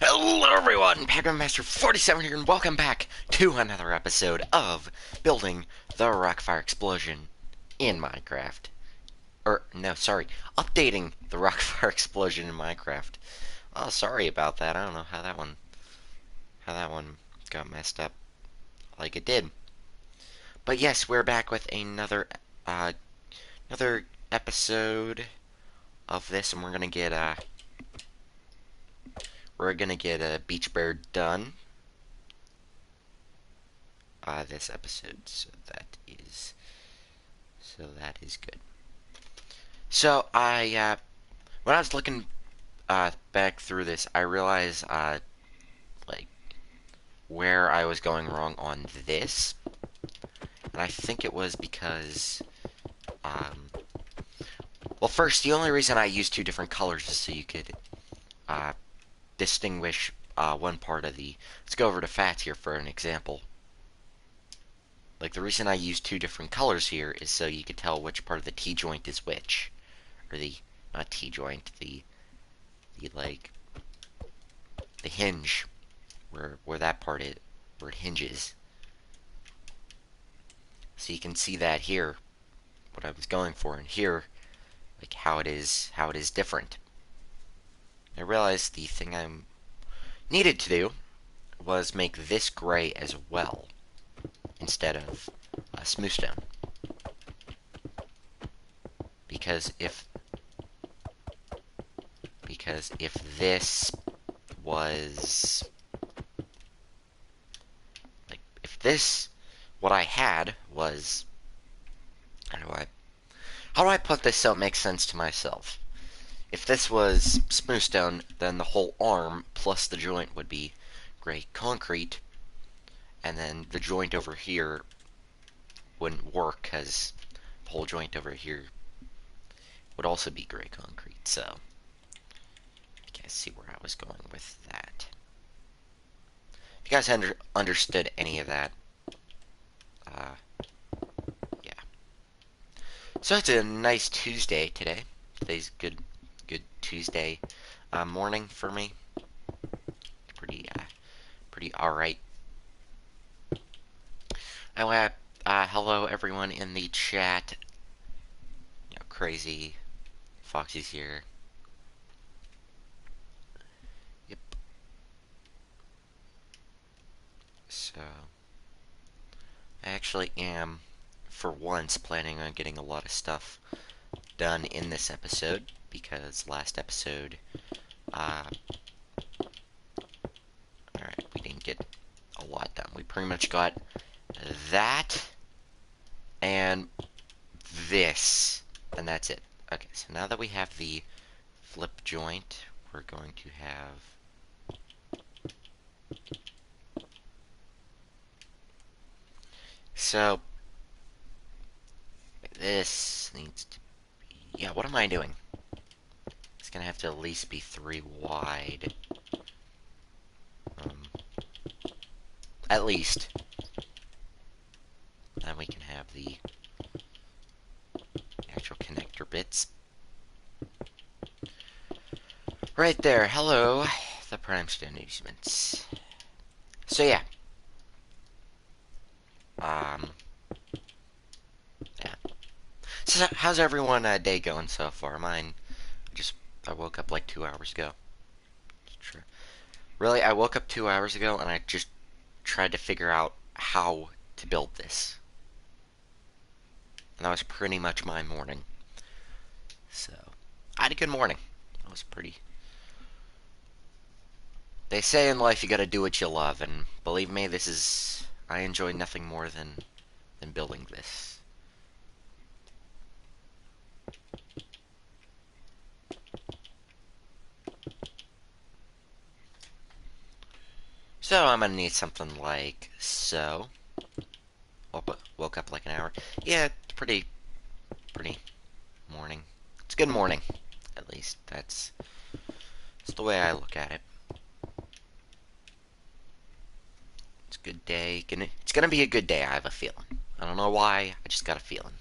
Hello everyone, Pac-Man Master 47 here, and welcome back to another episode of Building the Rockfire Explosion in Minecraft. Or, no, sorry, updating the Rockfire Explosion in Minecraft. Oh, sorry about that, I don't know how that one got messed up like it did. But yes, we're back with another episode of this, and we're gonna get a beach bear done this episode, so that is good. So when I was looking back through this, I realized like where I was going wrong on this, and I think it was because well, first, the only reason I used two different colors is so you could uh, distinguish one part of the. Let's go over to Fats here for an example. Like, the reason I use two different colors here is so you could tell which part of the T-joint is which. Or the, not T-joint, like, the hinge, where that part is, where it hinges. So you can see that here, what I was going for, and here, like, how it is different. I realized the thing I needed to do was make this gray as well, instead of smooth stone. Because if this was like if this what I had was how do I put this so it makes sense to myself? If this was smooth stone, then the whole arm plus the joint would be gray concrete, and then the joint over here wouldn't work because the whole joint over here would also be gray concrete. So I can't see where I was going with that. If you guys understood any of that, uh, yeah. So it's a nice Tuesday today. Today's good Tuesday morning for me. Pretty all right. Anyway, hello everyone in the chat. Crazy Foxy's here. Yep. So I actually am, for once, planning on getting a lot of stuff done in this episode, because last episode, alright, we didn't get a lot done. We pretty much got that and this, and that's it. Okay, so now that we have the flip joint, we're going to have so this needs to be, yeah, what am I doing? It's gonna have to at least be 3 wide. At least. Then we can have the actual connector bits. Right there. Hello, the Prime Stone Amusements. So yeah. Yeah. So how's everyone day going so far? Mine, I woke up like 2 hours ago. Sure. Really, I woke up 2 hours ago and I just tried to figure out how to build this. And that was pretty much my morning. So, I had a good morning. It was pretty. They say in life you gotta do what you love, and believe me, I enjoy nothing more than building this. So I'm gonna need something like so. Woke up like an hour. Yeah, it's pretty morning. It's a good morning, at least. That's the way I look at it. It's a good day. It's gonna be a good day, I have a feeling. I don't know why, I just got a feeling.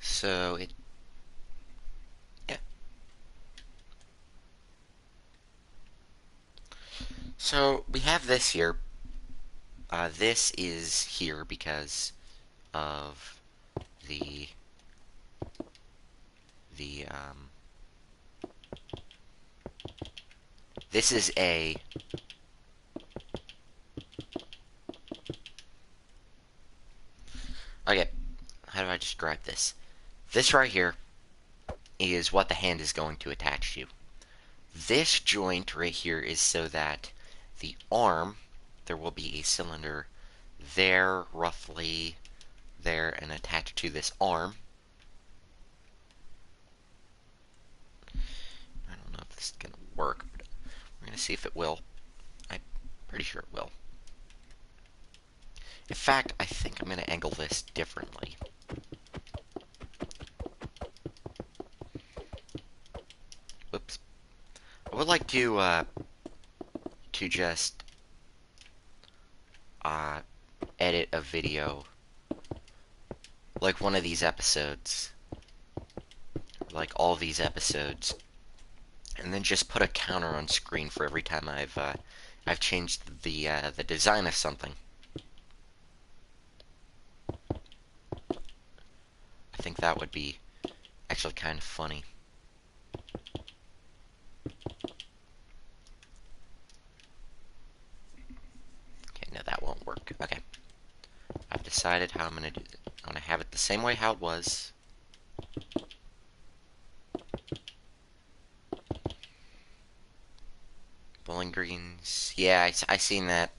So, yeah. So we have this here. This is here because of the the this is a okay. How do I describe this? This right here is what the hand is going to attach to. This joint right here is so that the arm, there will be a cylinder there, roughly there, and attached to this arm. I don't know if this is going to work, but we're going to see if it will. I'm pretty sure it will. In fact, I think I'm going to angle this differently. Whoops. I would like to just edit a video like one of these episodes, like all these episodes, and then just put a counter on screen for every time I've changed the design of something. I think that would be actually kind of funny. Okay, no, that won't work. Okay. I've decided how I'm going to do it. I'm going to have it the same way how it was. Bowling Greens. Yeah, I seen that.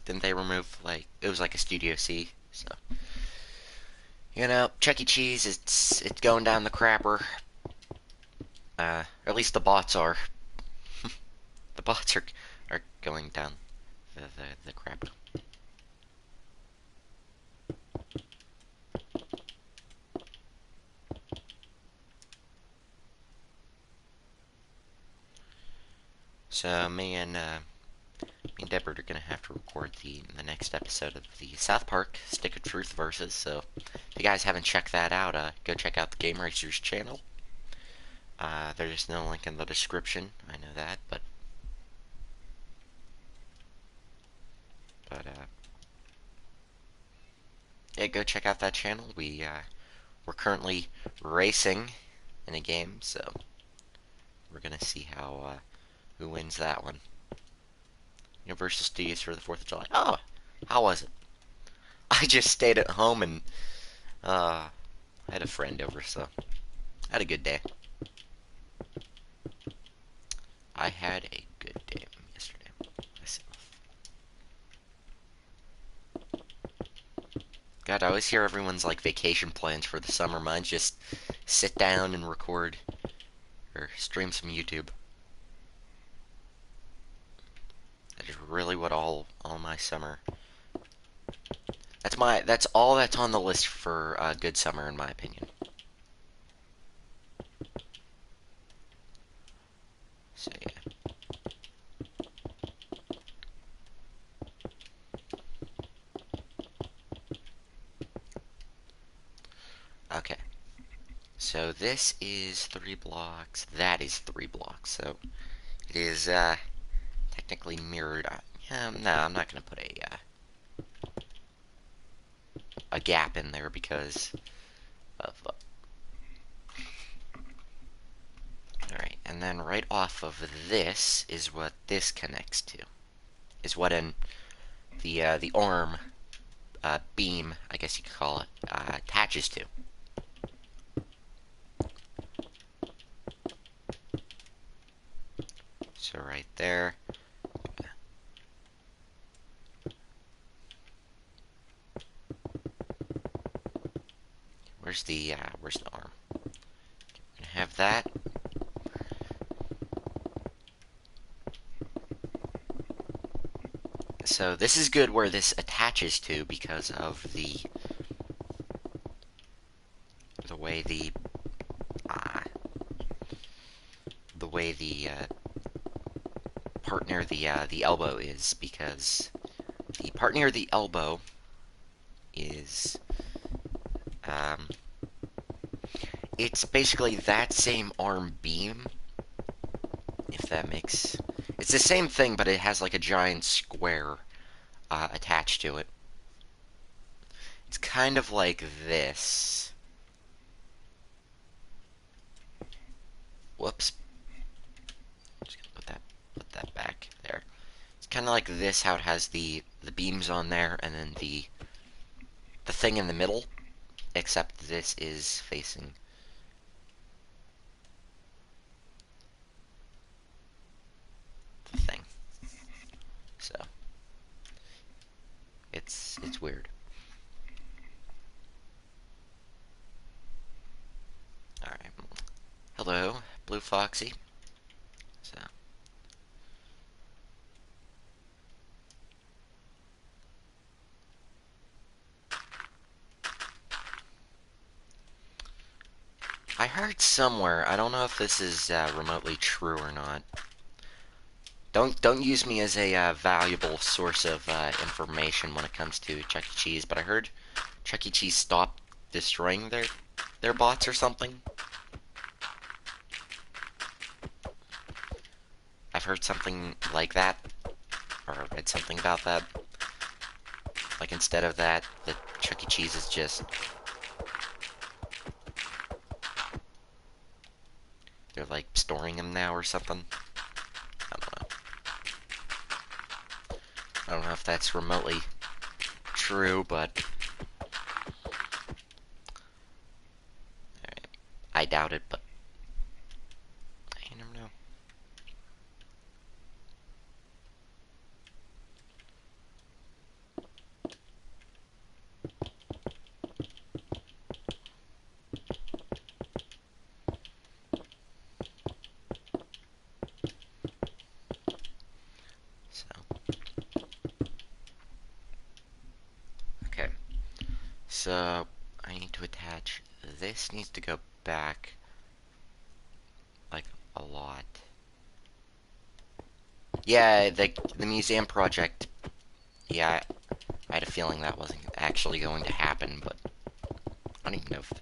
Didn't they remove, like, it was like a Studio C, so. You know, Chuck E. Cheese, it's going down the crapper. Or at least the bots are. The bots are going down the crap. So me and Deborah are gonna have to record the next episode of the South Park Stick of Truth versus. So if you guys haven't checked that out, go check out the Game Racers channel. There's no link in the description. I know that, but yeah, go check out that channel. We're currently racing in a game, so we're gonna see how who wins that one. Universal Studios for the 4th of July. Oh, how was it? I just stayed at home and I had a friend over, so I had a good day. I had a good day yesterday myself. God, I always hear everyone's like vacation plans for the summer. Mine's just sit down and record or stream some YouTube. That is really what all my summer. That's all that's on the list for a good summer in my opinion. So yeah. Okay. So this is 3 blocks. That is 3 blocks. So it is technically mirrored. No, I'm not gonna put a gap in there because of. Alright, and then right off of this is what this connects to. Is what the arm beam, I guess you could call it, attaches to. So right there. Where's the arm? Gonna have that. So this is good where this attaches to because of the way the part near the elbow is, because the part near the elbow is it's basically that same arm beam, if that makes It's the same thing, but it has like a giant square attached to it. It's kind of like this. Whoops. Just gonna put that back there. It's kind of like this, how it has the beams on there, and then the thing in the middle. Except this is facing the thing. So it's weird. All right. Hello, Blue Foxy. So I heard somewhere. I don't know if this is remotely true or not. Don't use me as a valuable source of information when it comes to Chuck E. Cheese, but I heard Chuck E. Cheese stopped destroying their bots or something. I've heard something like that, or read something about that. Like instead of that, the Chuck E. Cheese is just they're like storing them now or something. I don't know. I don't know if that's remotely true, but I doubt it. But you never know. So okay. So I need to attach. This needs to go back like a lot. Yeah, the museum project. Yeah, I had a feeling that wasn't actually going to happen, but I don't even know if.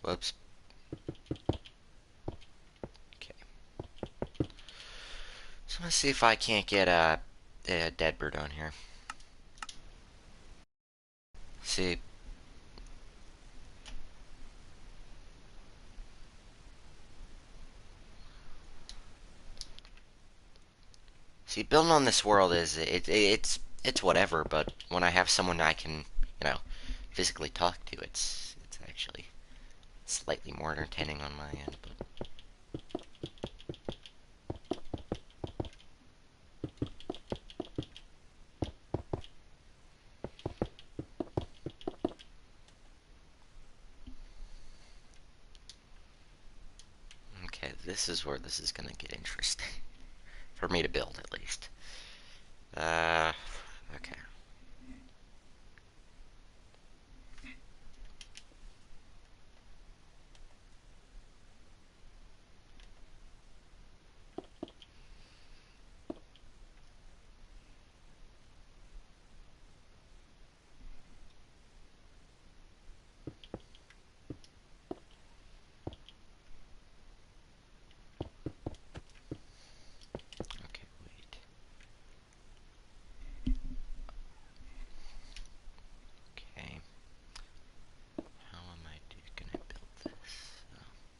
Whoops. Okay. So let's see if I can't get a dead bird on here. See, building on this world is it's whatever, but when I have someone I can, you know, physically talk to, it's actually slightly more entertaining on my end. But okay, this is where this is gonna get interesting for me to build at least. Uh, okay. Okay, wait. Okay. How am I gonna build this?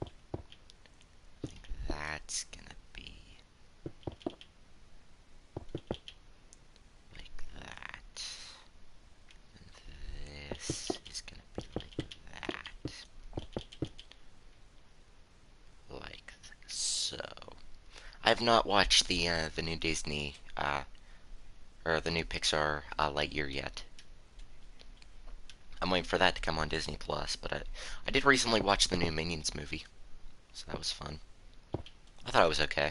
I think that's gonna be like that. And this is gonna be like that. Like so. I've not watched the new Disney or the new Pixar Lightyear yet. I'm waiting for that to come on Disney Plus, but I did recently watch the new Minions movie, so that was fun. I thought it was okay.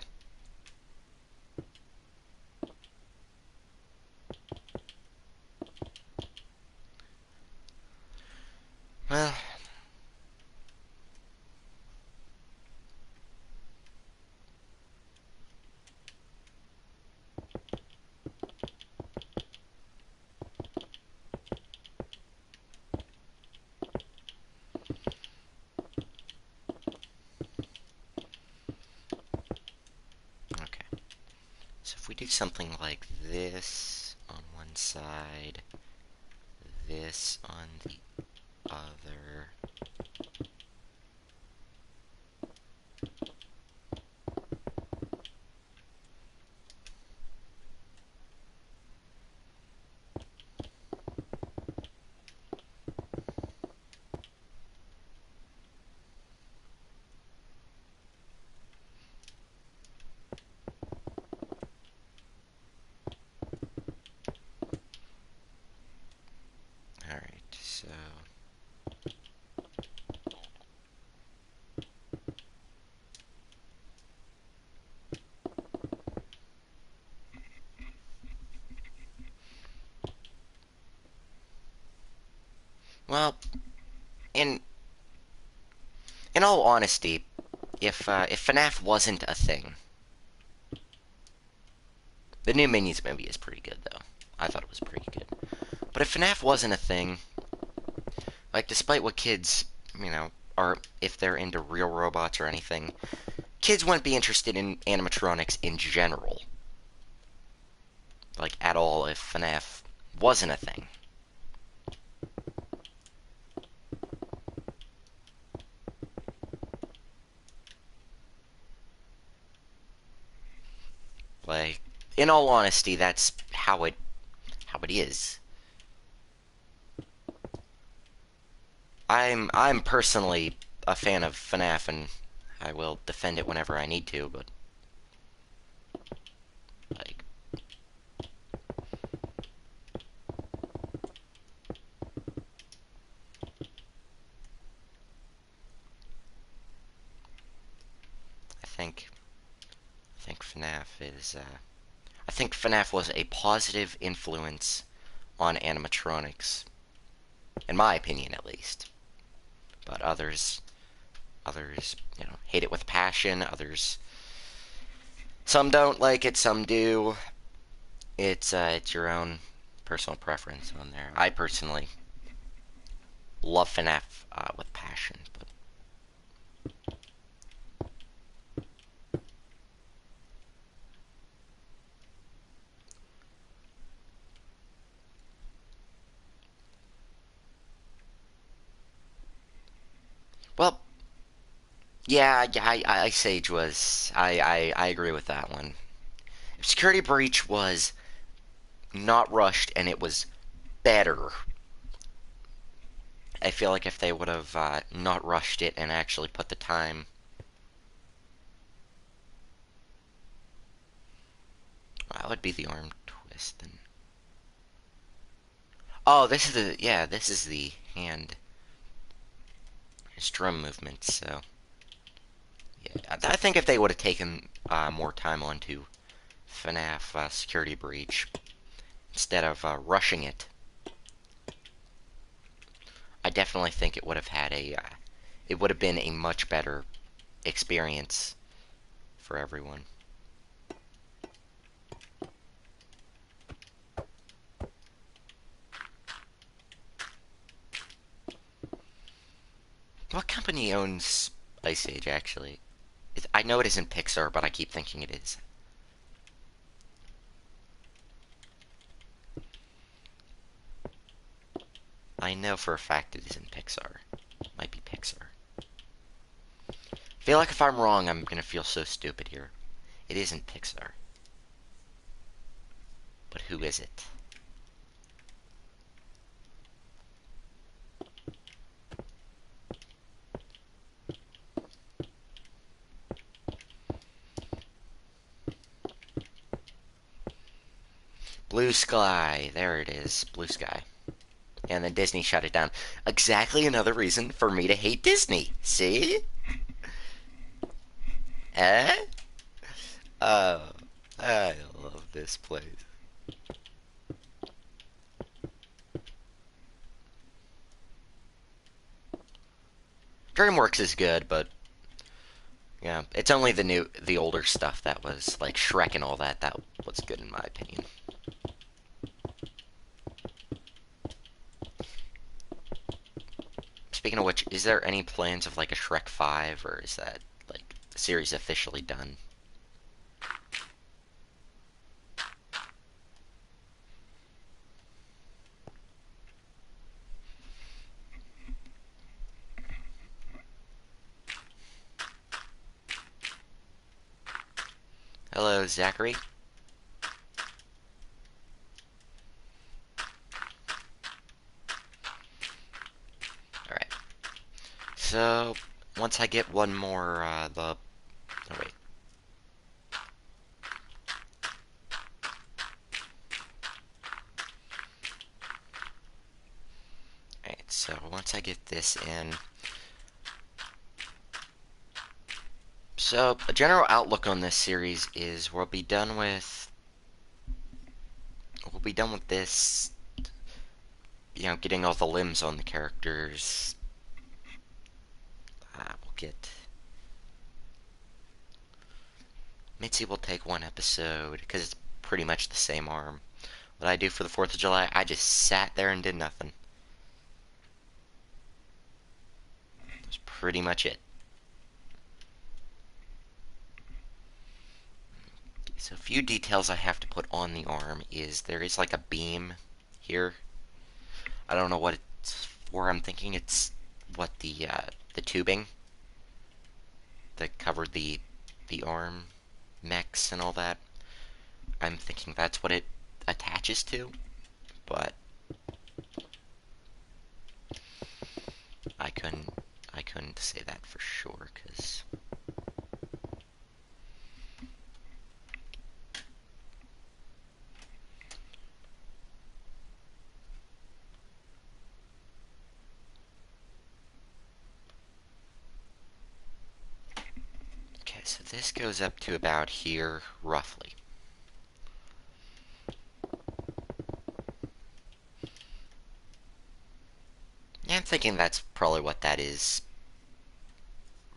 Well, if we do something like this on one side, this on the other. Alright, so well, in all honesty, if FNAF wasn't a thing, the new Minions movie is pretty good though. I thought it was pretty good. But if FNAF wasn't a thing, like despite what kids, are if they're into real robots or anything, kids wouldn't be interested in animatronics in general. Like at all if FNAF wasn't a thing. Like, in all honesty, that's how it is. I'm personally a fan of FNAF, and I will defend it whenever I need to. But like, I think FNAF is. I think FNAF was a positive influence on animatronics, in my opinion, at least. But others, hate it with passion. Others, some don't like it, some do. It's your own personal preference on there. I personally love FNAF with passion, but well, yeah, Ice Age was. I agree with that one. If Security Breach was not rushed and it was better, I feel like if they would have not rushed it and actually put the time. That would be the arm twist then. Oh, this is the hand. His drum movements, so. Yeah, I think if they would have taken more time onto FNAF Security Breach instead of rushing it, I definitely think it would have had it would have been a much better experience for everyone. What company owns Ice Age, actually? I know it isn't Pixar, but I keep thinking it is. I know for a fact it isn't Pixar. It might be Pixar. I feel like if I'm wrong, I'm gonna feel so stupid here. It isn't Pixar. But who is it? Blue Sky. There it is. Blue Sky. And then Disney shut it down. Exactly another reason for me to hate Disney. See? Eh? Oh, I love this place. DreamWorks is good, but yeah, it's only the older stuff that was like Shrek and all that was good in my opinion. Speaking of which, is there any plans of like a Shrek 5, or is that like the series officially done? goes Zachary. Alright. So, once I get one more, oh wait. Alright, so once I get this in, so a general outlook on this series is we'll be done with this, getting all the limbs on the characters. We'll get Mitzi will take one episode because it's pretty much the same arm. What I do for the 4th of July, I just sat there and did nothing. That's pretty much it. So a few details I have to put on the arm is there is like a beam here. I don't know what it's for. I'm thinking it's what the tubing that covered the arm mechs and all that. I'm thinking that's what it attaches to, but I couldn't say that for sure because so this goes up to about here, roughly. Yeah, I'm thinking that's probably what that is.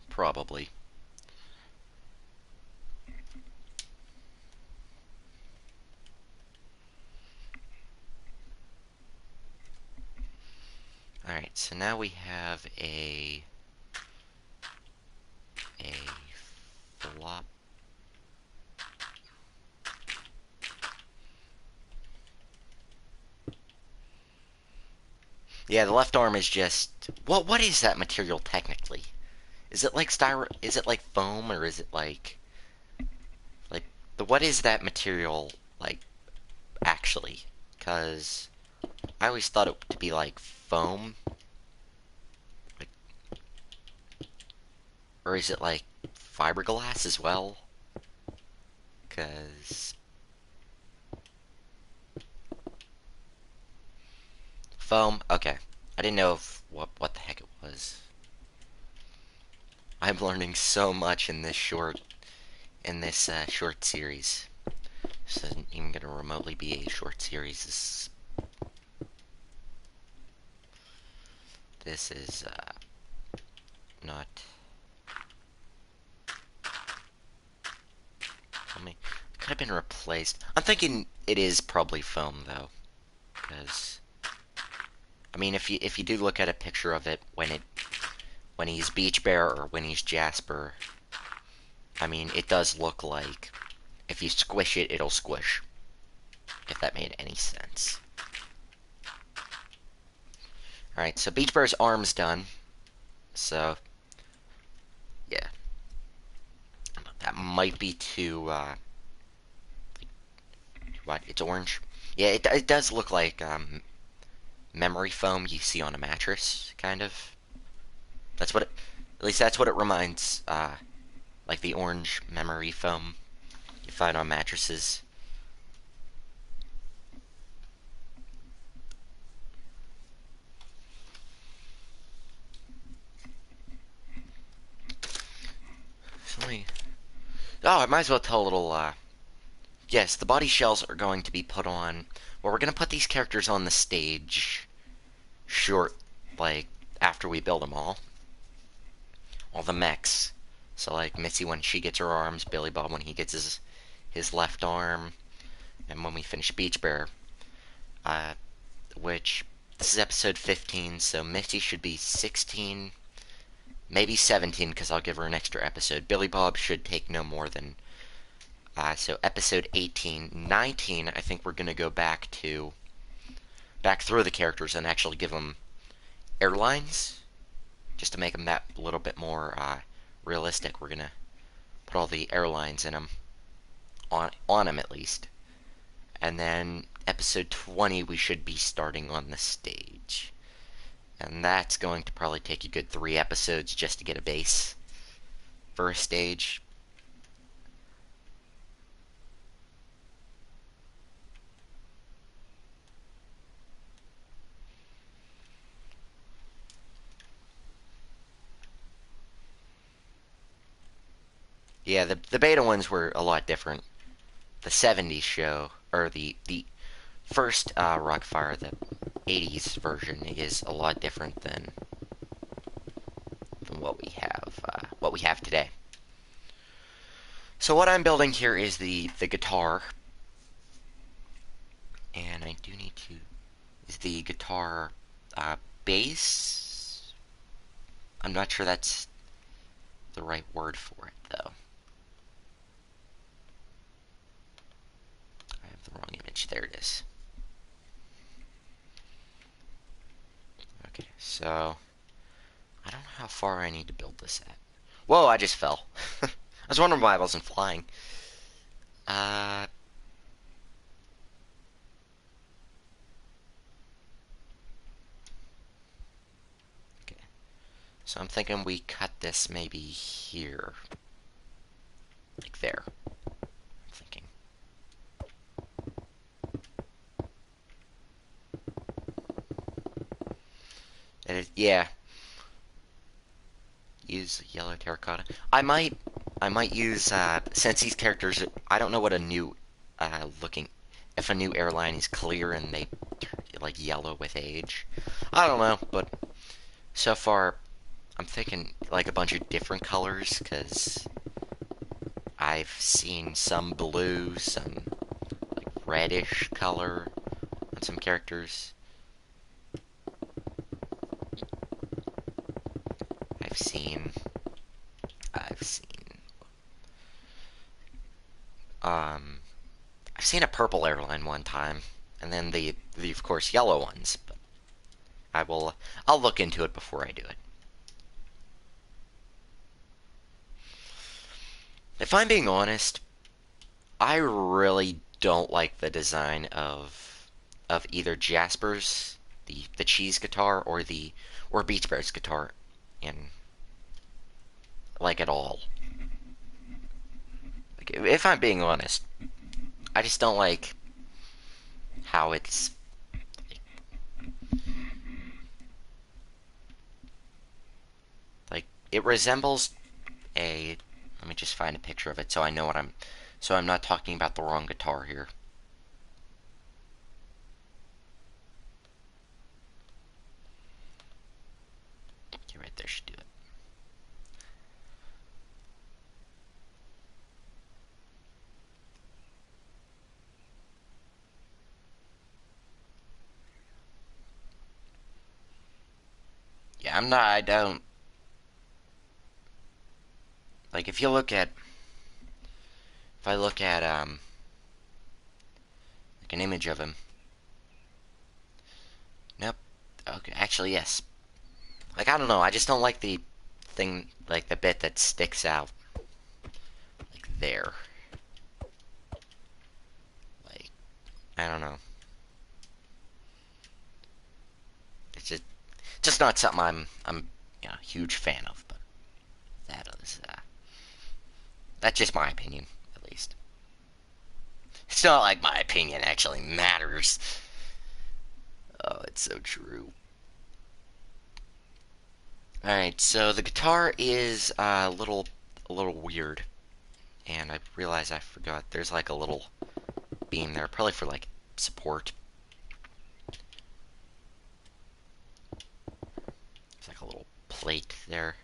Probably. Alright, so now we have a flop. Yeah, the left arm is just... What is that material technically? Is it like is it like foam, or is it like what is that material like actually? Cuz I always thought it to be like foam. Like, or is it like fiberglass as well? Cuz foam, okay. I didn't know if what the heck it was. I'm learning so much in this short short series. This isn't even going to remotely be a short series. This is not. I mean, it could have been replaced. I'm thinking it is probably foam though, because I mean, if you do look at a picture of it when he's Beach Bear or when he's Jasper, I mean, it does look like if you squish it, it'll squish. If that made any sense. Alright, so Beach Bear's arm's done. So, yeah. That might be too, what? It's orange? Yeah, it does look like, memory foam you see on a mattress, kind of. That's what at least that's what it reminds, like the orange memory foam you find on mattresses. So oh, I might as well tell a little, yes, the body shells are going to be put on, well, we're going to put these characters on the stage short, like, after we build them all the mechs. So, like, Mitzi when she gets her arms, Billy Bob when he gets his left arm, and when we finish Beach Bear, which, this is episode 15, so Mitzi should be 16, maybe 17, because I'll give her an extra episode. Billy Bob should take no more than, so episode 18. 19, I think we're going to go back through the characters and actually give them airlines, just to make them that little bit more realistic. We're going to put all the airlines in them. on him at least. And then episode 20 we should be starting on the stage. And that's going to probably take a good 3 episodes just to get a base for a stage. Yeah, the beta ones were a lot different. The 70s show, or the first Rockfire, the 80s version, is a lot different than what we have today. So what I'm building here is the guitar, and I do need to is the guitar bass. I'm not sure that's the right word for it though. I have the wrong image. There it is. Okay, so I don't know how far I need to build this at. Whoa, I just fell. I was wondering why I wasn't flying. Uh, okay. So I'm thinking we cut this maybe here. Like there. I'm thinking. Yeah. Use yellow terracotta. I might use since these characters. I don't know what a new if a new airline is clear and they like yellow with age. I don't know, but so far I'm thinking like a bunch of different colors because I've seen some blue, some like reddish color on some characters. I've seen I've seen um I've seen a purple airline one time, and then the of course yellow ones. But I'll look into it before I do it. If I'm being honest, I really don't like the design of either Jasper's the cheese guitar or Beach Bear's guitar in like at all. Like, if I'm being honest, I just don't like how it's like it resembles a let me just find a picture of it so I know what I'm not talking about the wrong guitar here. Okay, right there should do it. Yeah, I don't like if I look at like an image of him. Nope. Okay, actually yes. Like I don't know, I just don't like the thing like the bit that sticks out like there. Like I don't know. It's just not something I'm a huge fan of, but that's just my opinion, at least. It's not like my opinion actually matters. Oh, it's so true. Alright, so the guitar is a little weird. And I realize I forgot there's like a little beam there, probably for like support. There's like a little plate there.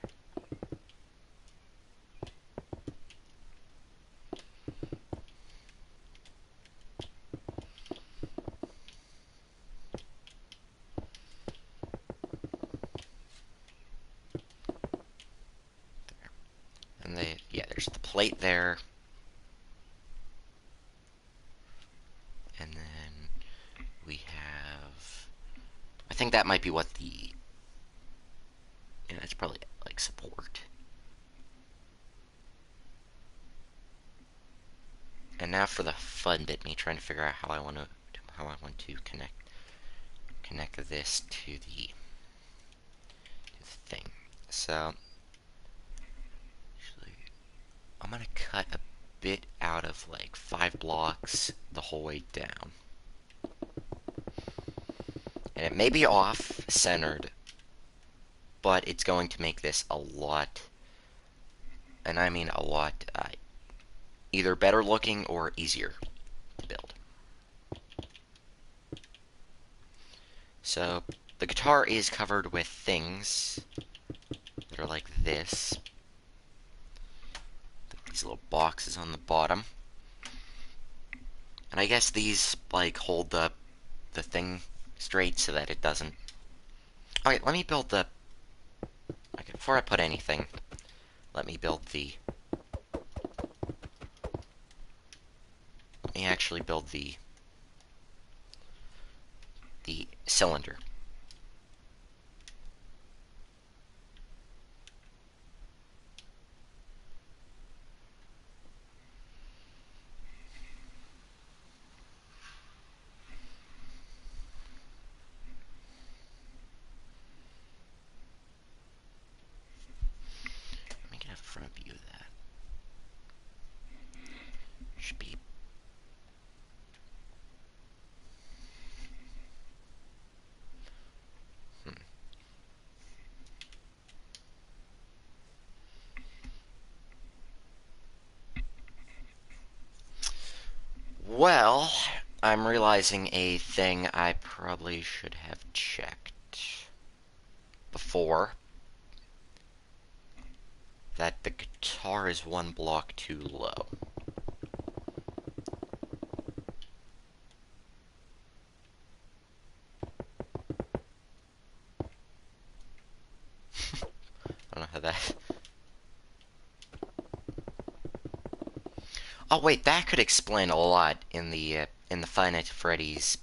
And there's the plate there. And then we have, I think that might be what yeah, it's probably like support. And now for the fun bit, me trying to figure out how I want to connect this to the thing. So actually, I'm gonna cut a bit out of like 5 blocks the whole way down. And it may be off-centered, but it's going to make this a lot, and I mean a lot, either better looking or easier to build. So, the guitar is covered with things that are like this. These little boxes on the bottom. And I guess these, like, hold the thing straight so that it doesn't... Okay, let me build the... Okay, before I put anything, let me build the... Let me actually build the cylinder. Let me get a front view of that. Should be... Well, I'm realizing a thing I probably should have checked before. That the guitar is 1 block too low. I don't know how that... Oh wait, that could explain a lot in the Five Nights at Freddy's,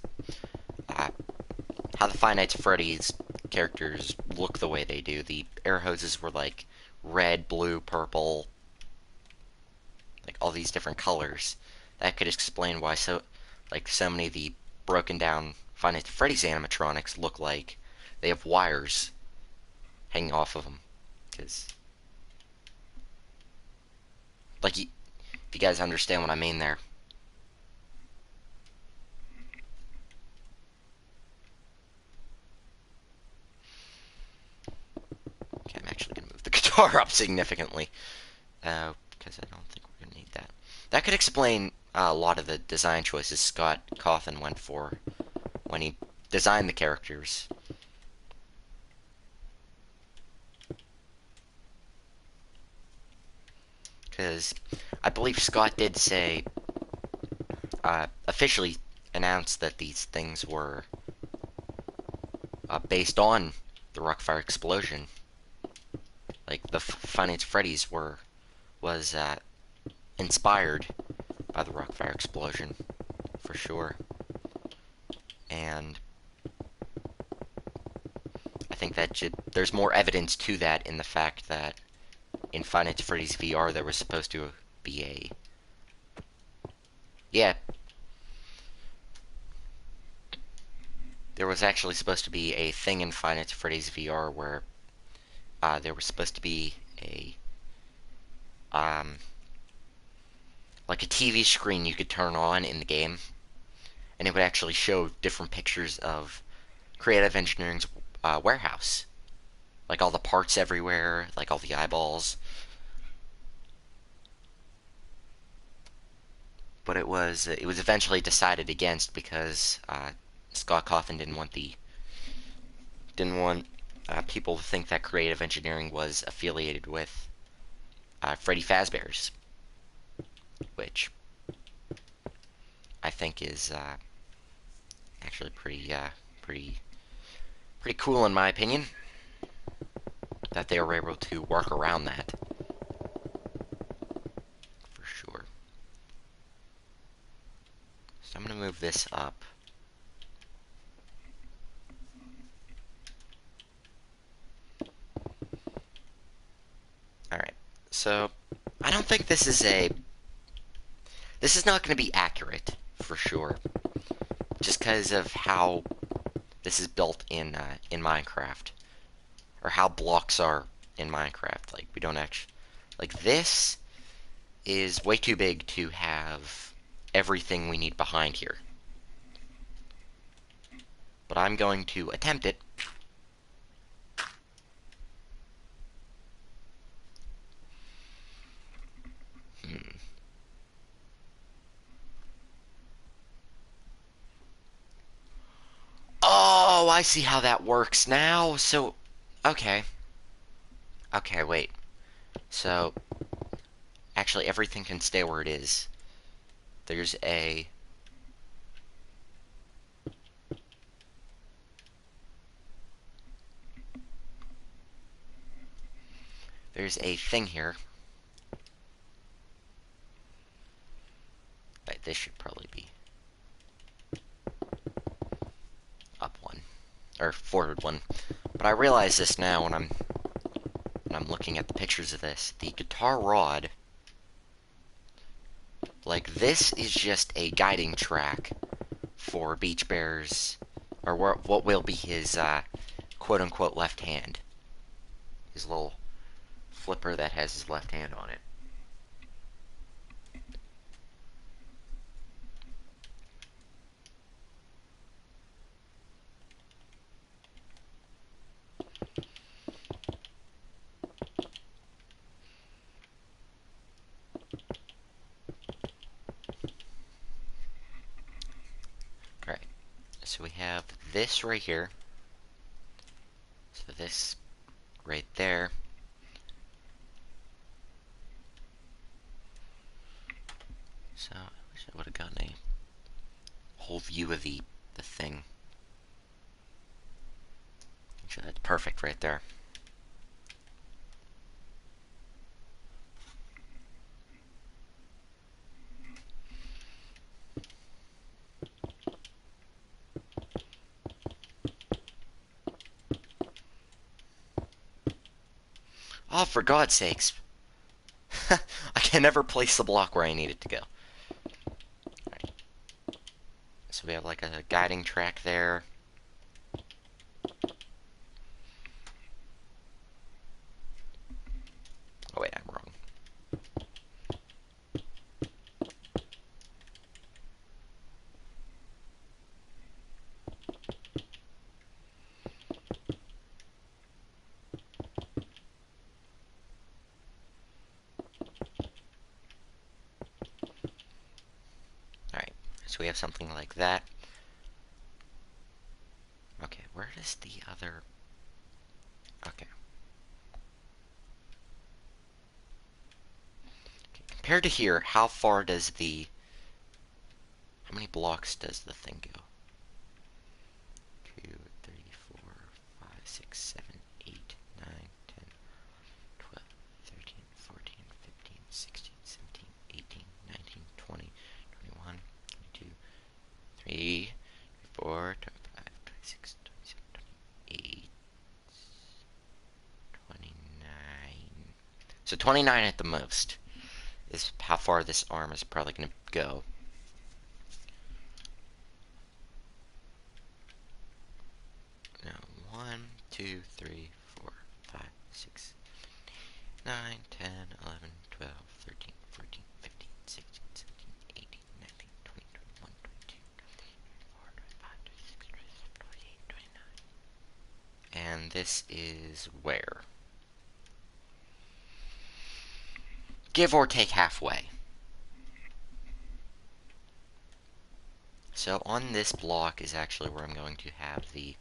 how the Five Nights at Freddy's characters look the way they do. The air hoses were like red, blue, purple, like all these different colors. That could explain why so many of the broken down Five Nights at Freddy's animatronics look like they have wires hanging off of them. Because, like, if you guys understand what I mean there. Okay, I'm actually going to move the guitar up significantly. Because I don't think we're going to need that. That could explain a lot of the design choices Scott Cawthon went for when he designed the characters. Because I believe Scott did say, officially announced that these things were based on the Rockfire explosion. Like, the Five Nights at Freddy's was inspired by the Rockfire explosion, for sure. And I think that there's more evidence to that in the fact that in Five Nights at Freddy's VR there was supposed to be a... Yeah. There was actually supposed to be a thing in Five Nights at Freddy's VR where there was supposed to be a... like a TV screen you could turn on in the game, and it would actually show different pictures of Creative Engineering's warehouse. Like all the parts everywhere, like all the eyeballs. But it was eventually decided against because Scott Cawthon didn't want people to think that Creative Engineering was affiliated with Freddy Fazbear's, which I think is actually pretty cool in my opinion, that they were able to work around that, for sure. So I'm going to move this up. Alright, so I don't think this is This is not going to be accurate, for sure. Just because of how this is built in Minecraft. Or how blocks are in Minecraft. Like, we don't actually... Like, this is way too big to have everything we need behind here. But I'm going to attempt it. Oh, I see how that works now. So, okay. Okay, wait. So, actually, everything can stay where it is. There's a... There's a thing here. Right, this should probably be up one. Or forward one. But I realize this now when I'm looking at the pictures of this. The guitar rod... Like, this is just a guiding track for Beach Bear's... Or what will be his, quote-unquote left hand. His little flipper that has his left hand on it. Alright, so we have this right here. So this right there. So I wish I would have gotten a whole view of the thing. So that's perfect right there. Oh, for God's sakes. I can never place the block where I need it to go. Right. So we have like a guiding track there. Oh wait, I'm wrong. Alright, so we have something like that. Okay, where does the other... Okay. Compared to here, how far does the... How many blocks does the thing go? 2, 3, 4, 5, 6, 7, 8, 9, 10, 12, 13, 14, 15, 16, 17, 18, 19, 20, 21, 22, 23, 24, 25, 26, 27, 28, 29. So 29 at the most is how far this arm is probably going to go. Now, 1, 2, 3, 4, 5, 6, 9, 10, 11, 12, 13, 14, 15, 16, 17, 18, 19, 20, 21, 22, 24, 25, 26, 27, 28, 29. And this is where? Give or take halfway. So on this block is actually where I'm going to have the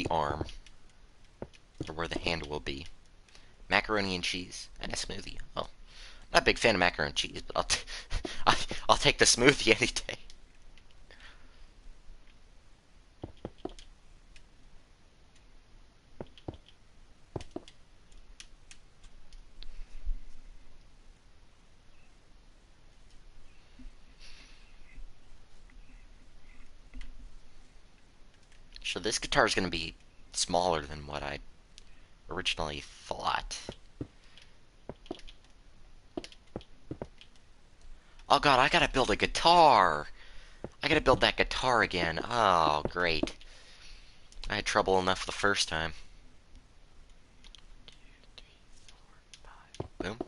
arm, or where the hand will be. Macaroni and cheese and a smoothie. Oh, not a big fan of macaroni and cheese, but I'll take the smoothie any day. So this guitar is going to be smaller than what I originally thought. Oh god, I gotta build a guitar! I gotta build that guitar again. Oh, great. I had trouble enough the first time. Boom.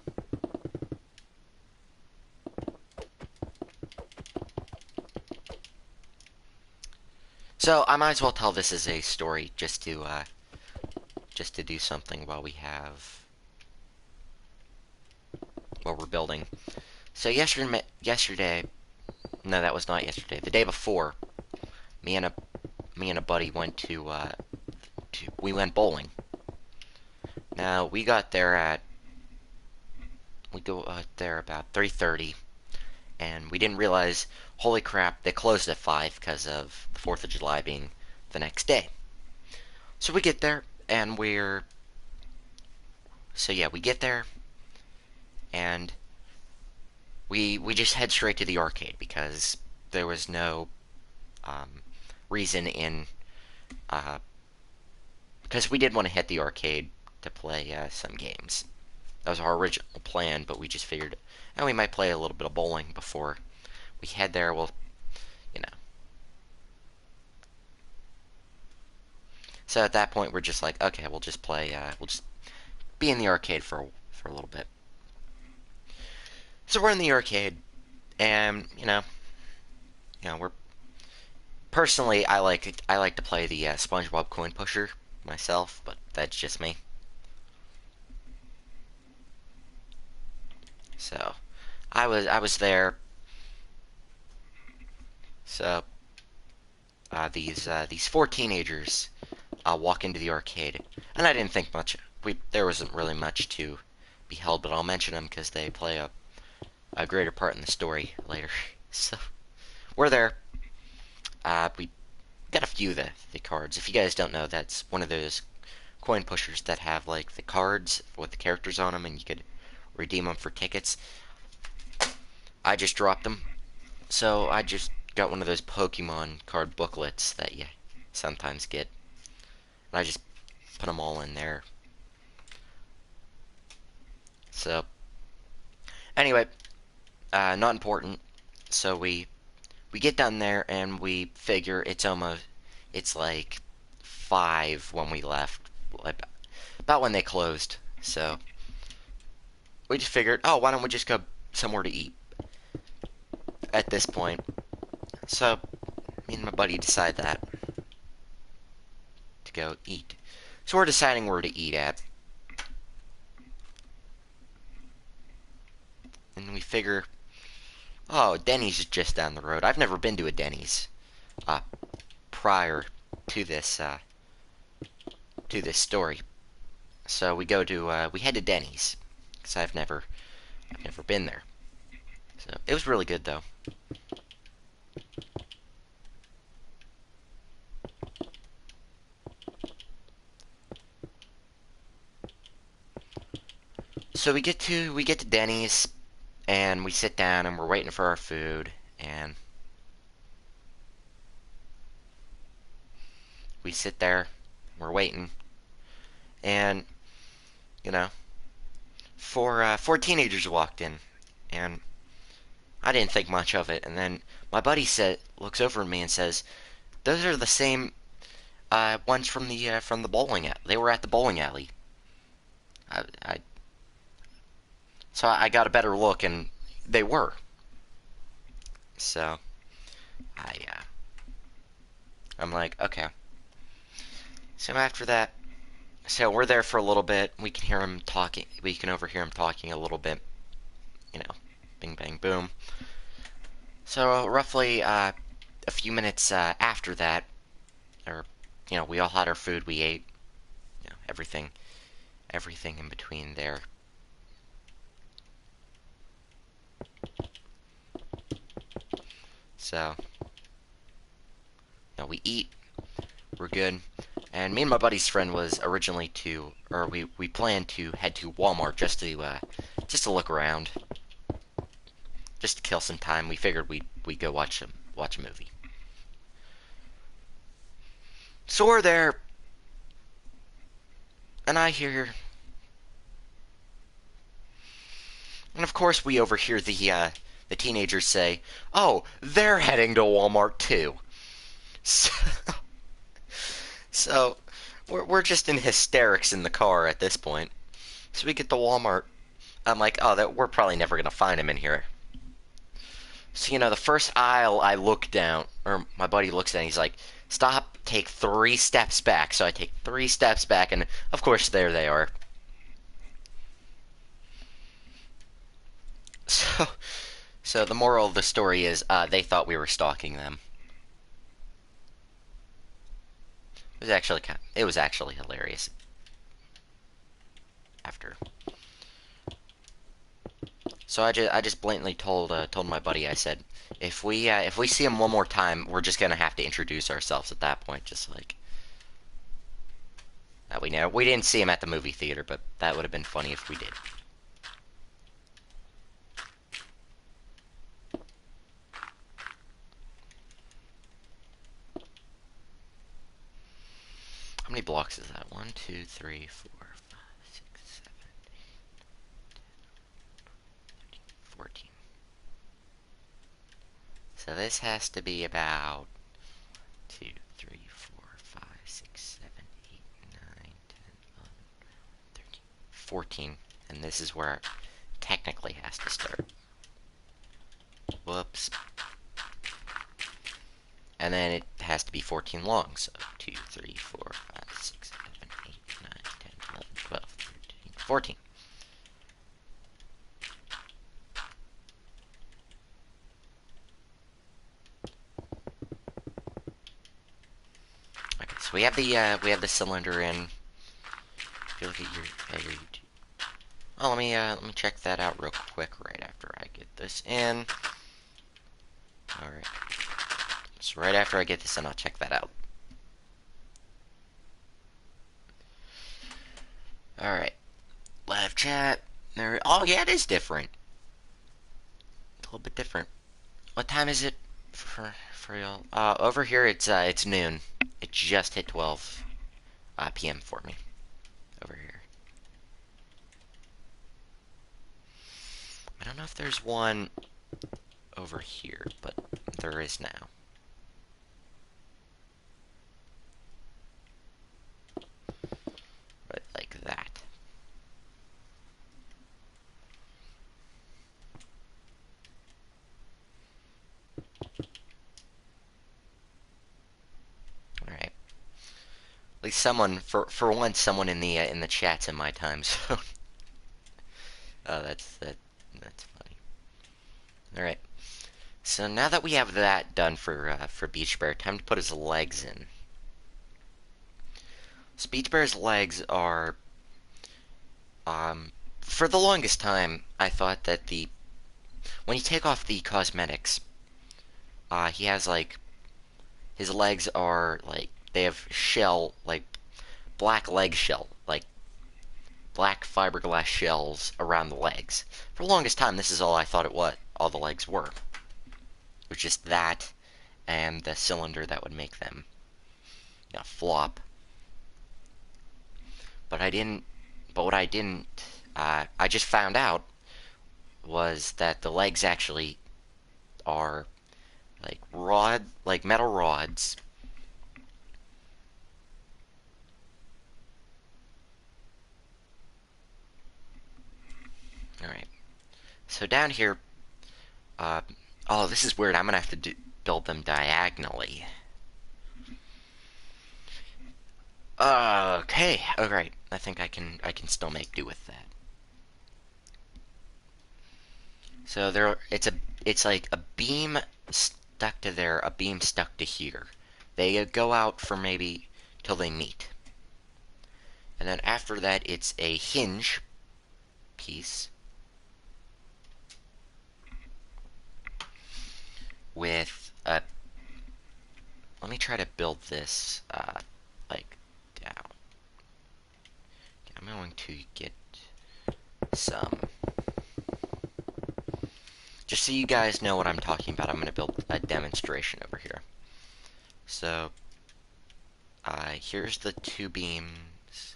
So, I might as well tell this as a story just to do something while we're building. So yesterday, no, that was not yesterday. The day before, me and a buddy went we went bowling. Now we got there there about 3:30, and we didn't realize, holy crap, they closed at 5 because of the 4th of July being the next day. So we get there, and we get there, and we just head straight to the arcade because there was no reason because we did want to hit the arcade to play some games. That was our original plan, but we just figured, oh, we might play a little bit of bowling before we head there. Well, you know. So at that point, we're just like, okay, we'll just play. We'll just be in the arcade for a little bit. So we're in the arcade, and we're personally, I like to play the SpongeBob coin pusher myself, but that's just me. So I was there. So these four teenagers walk into the arcade, and I didn't think much. There wasn't really much to be held, but I'll mention them because they play a greater part in the story later. So we're there. We got a few of the cards. If you guys don't know, that's one of those coin pushers that have like the cards with the characters on them, and you could redeem them for tickets. I just dropped them, so I just got one of those Pokemon card booklets that you sometimes get, and I just put them all in there. So anyway, not important. So we get down there and we figure it's like 5 when we left, about when they closed. So we just figured, oh, why don't we just go somewhere to eat at this point? So me and my buddy decide that to go eat. So we're deciding where to eat at, and we figure, oh, Denny's is just down the road. I've never been to a Denny's uh, prior to this story. So we head to Denny's because I've never been there. So it was really good though. So we get to Denny's, and we sit down and we're waiting for our food, and we sit there, we're waiting, and you know, four teenagers walked in, and I didn't think much of it. And then my buddy looks over at me and says, "Those are the same ones from the bowling alley. They were at the bowling alley." I so I got a better look, and they were. So I I'm like, okay. So after that, so we're there for a little bit. We can hear him talking. We can overhear him talking a little bit. You know, bing bang boom. So roughly a few minutes after that, or we all had our food. We ate. Everything in between there. So we eat. We're good. And me and my buddy's friend was originally we planned to head to Walmart just to look around, just to kill some time. We figured we'd go watch a movie. So we're there, and I hear, and of course we overhear the teenagers say, "Oh, they're heading to Walmart too." So, so we're just in hysterics in the car at this point. So we get to Walmart. I'm like, oh, that we're probably never gonna find him in here. So the first aisle I look down, or my buddy looks at, and he's like, "Stop! Take 3 steps back." So I take 3 steps back, and of course there they are. So, so the moral of the story is, they thought we were stalking them. It was actually hilarious. After, so I just blatantly told my buddy, I said, if we see him one more time, we're just gonna have to introduce ourselves at that point, just like that. We didn't see him at the movie theater, but that would have been funny if we did. How many blocks is that? 1, 2, 3, 4, 5, 6, 7, 14. So this has to be about 2, 3, 4, 5, 6, 7, 8, 9, 10, 11, 13, 14. And this is where it technically has to start. Whoops. And then it has to be 14 long. So 2, 3, 4, 5, 6, 7, 8, 9, 10, 11, 12, 13, 14. Okay, so we have the cylinder in. If you look at your YouTube. Oh, let me check that out real quick right after I get this in. All right. So right after I get this in, I'll check that out. All right. Live chat. There. Oh yeah, it is different. A little bit different. What time is it for y'all? Over here it's noon. It just hit 12 p.m. for me over here. I don't know if there's one over here, but there is now. Right, like that. All right. At least someone, for once, someone in the chat's in my time zone. Oh, that's funny. All right. So now that we have that done for Beach Bear, time to put his legs in. So Beach Bear's legs are, for the longest time, I thought that when you take off the cosmetics, he has like, his legs are like, they have shell, like, black leg shell, like, black fiberglass shells around the legs. For the longest time, this is all I thought all the legs were. It was just that and the cylinder that would make them, flop. But what I didn't, I just found out was that the legs actually are like metal rods. Alright. So down here, oh, this is weird. I'm gonna have to build them diagonally. Okay. Alright. I think I can still make do with that. So it's like a beam stuck to there, a beam stuck to here. They go out for maybe till they meet. And then after that, it's a hinge piece with a. Let me try to build this like down. I'm going to get some. Just so you guys know what I'm talking about, I'm going to build a demonstration over here. So, here's the 2 beams.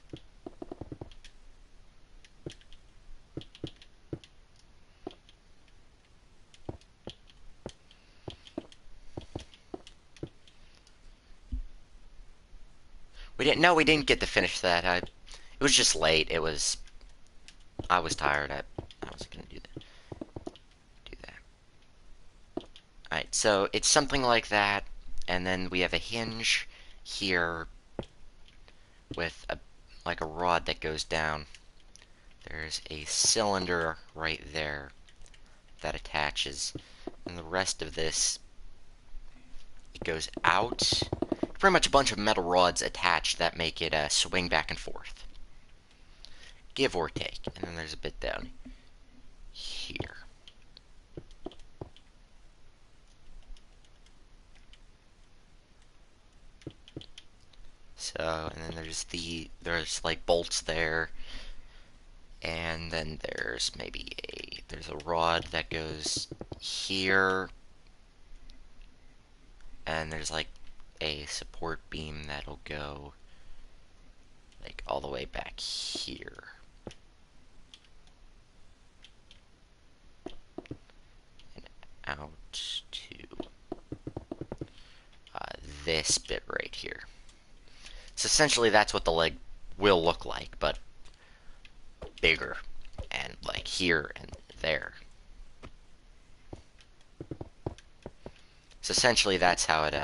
We didn't. No, we didn't get to finish that. It was just late. I was tired. I wasn't gonna do that. Do that. All right. So it's something like that, and then we have a hinge here with like a rod that goes down. There's a cylinder right there that attaches, and the rest of this, it goes out. Pretty much a bunch of metal rods attached that make it swing back and forth, give or take. And then there's a bit down here. So, and then there's like bolts there, and then there's a rod that goes here, and there's like a support beam that'll go like all the way back here. And out to this bit right here. So essentially that's what the leg will look like, but bigger, and like here and there. So essentially that's how it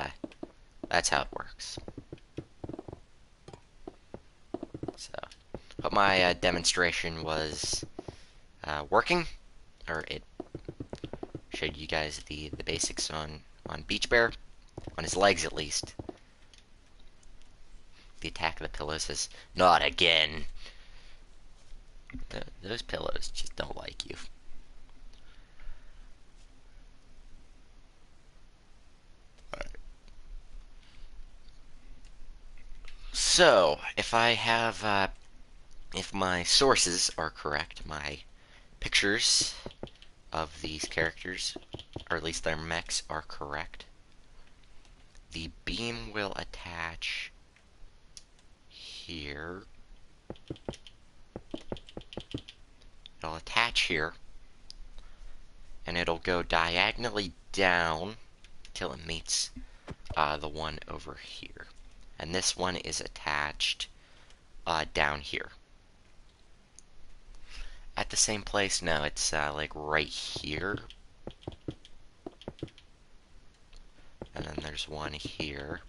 works. So, hope my demonstration was working, or it showed you guys the basics on Beach Bear, on his legs at least. The attack of the pillows is not again. Those pillows just don't like you. So, if my sources are correct, my pictures of these characters, or at least their mechs, are correct, the beam will attach here. It'll attach here, and it'll go diagonally down till it meets the one over here. And this one is attached down here. At the same place? No, it's like right here. And then there's one here.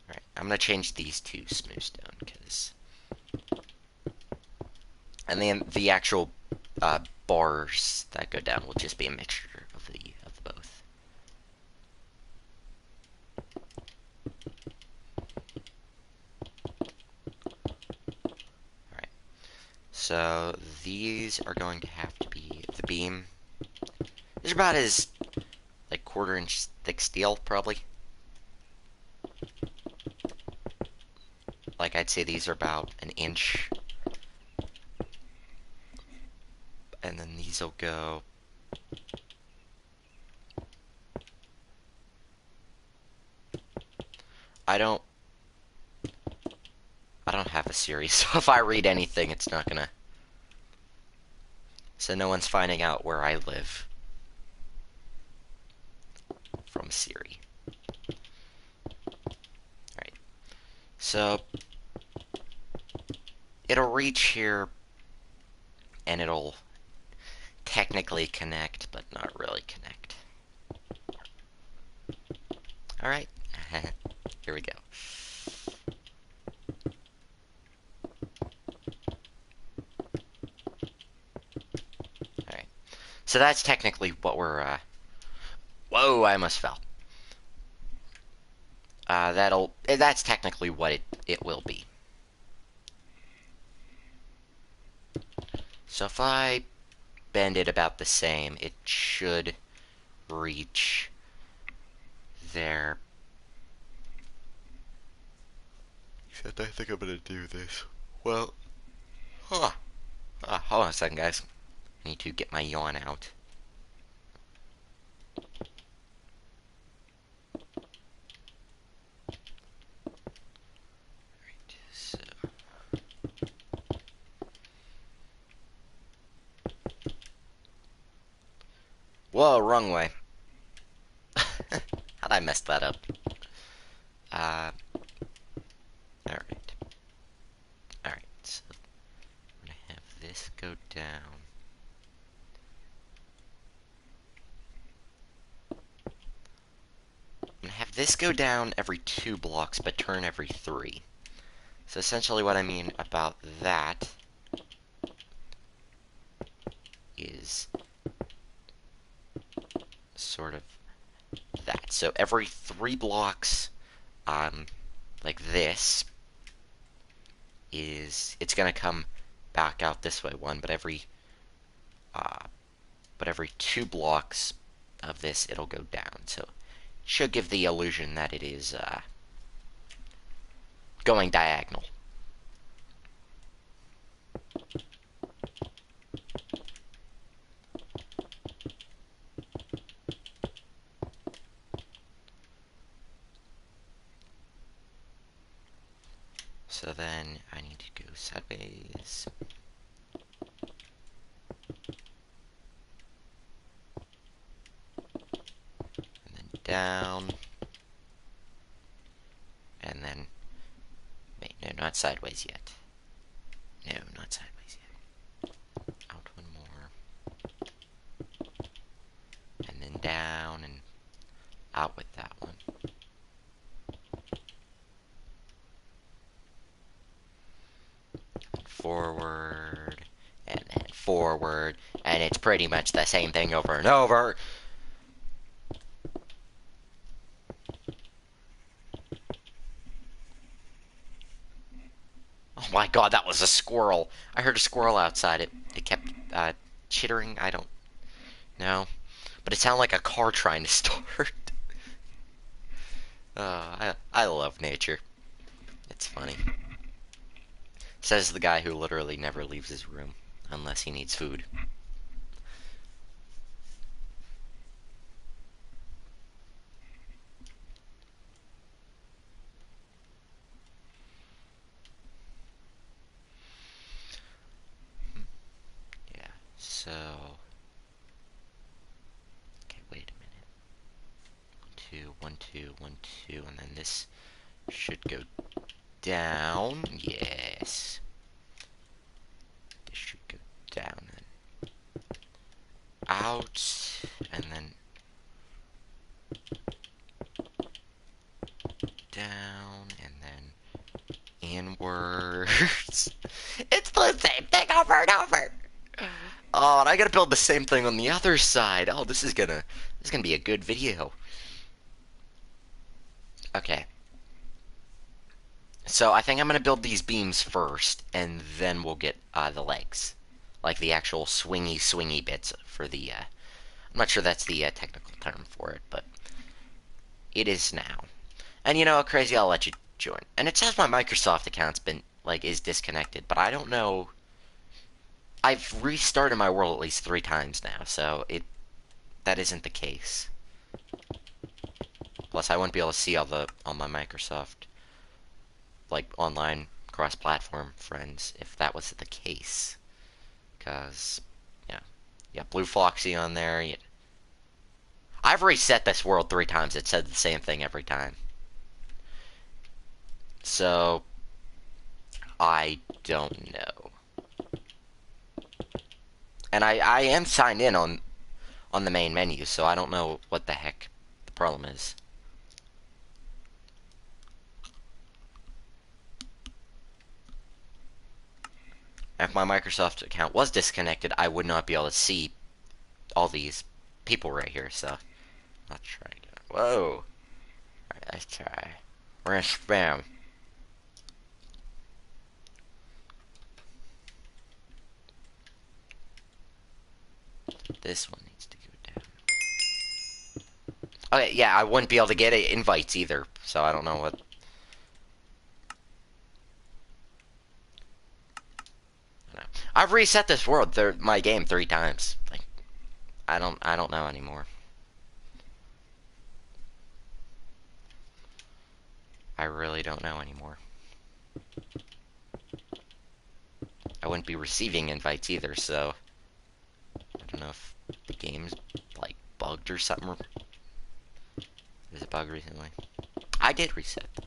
Alright, I'm gonna change these to smooth stone, because... And then the actual bars that go down will just be a mixture of the both. Alright. So these are going to have to be the beam. These are about as like 1/4 inch thick steel, probably. Like I'd say these are about an inch. And then these will go I don't have a series, so if I read anything, it's not gonna... So no one's finding out where I live from Siri. Alright. So it'll reach here, and it'll technically connect, but not really connect. Alright. Here we go. Alright. So that's technically what we're, Whoa, I almost fell. That's technically what it will be. So if I bend it about the same, it should reach there. Except I think I'm gonna do this. Well, hold on a second, guys. I need to get my yawn out. Right, so... Whoa, wrong way. How'd I messed that up. Alright. Alright, so I'm gonna have this go down. I'm gonna have this go down every 2 blocks, but turn every 3. So essentially what I mean about that is sort of that. So every 3 blocks, like this, it's gonna come back out this way one, but every 2 blocks of this, it'll go down. So it should give the illusion that it is going diagonal. So then I need to go sideways. And then down. And then, wait, no, not sideways yet. No, not sideways yet. Out one more. And then down and out with that one. Forward, and then forward, and it's pretty much the same thing over and over. Oh my god, that was a squirrel. I heard a squirrel outside. It kept chittering. I don't know. But it sounded like a car trying to start. I love nature. It's funny. Says the guy who literally never leaves his room unless he needs food. Yeah, so... Okay, wait a minute. 1, 2, 1, 2, 1, 2, and then this should go down. Yes. This should go down and out, and then down, and then inwards. It's the same thing over and over. Oh, and I gotta build the same thing on the other side. Oh, this is gonna be a good video. Okay. So I think I'm gonna build these beams first, and then we'll get the legs, like the actual swingy bits for the. I'm not sure that's the technical term for it, but it is now. And you know, crazy, I'll let you join. And it says my Microsoft account's been is disconnected, but I don't know. I've restarted my world at least 3 times now, so that isn't the case. Plus, I wouldn't be able to see all my Microsoft online cross-platform friends if that was the case. Because yeah, Blue Foxy on there. I've reset this world 3 times. It said the same thing every time. So I don't know. And I am signed in on the main menu, so I don't know what the heck the problem is. If my Microsoft account was disconnected, I would not be able to see all these people right here, so I'll try again. Whoa. Alright, let's try. We're gonna spam. This one needs to go down. Okay, yeah, I wouldn't be able to get invites either, so I don't know what. I've reset this world, my game 3 times. Like, I don't know anymore. I really don't know anymore. I wouldn't be receiving invites either, so I don't know if the game's bugged or something. Is it bug recently. I did reset, though.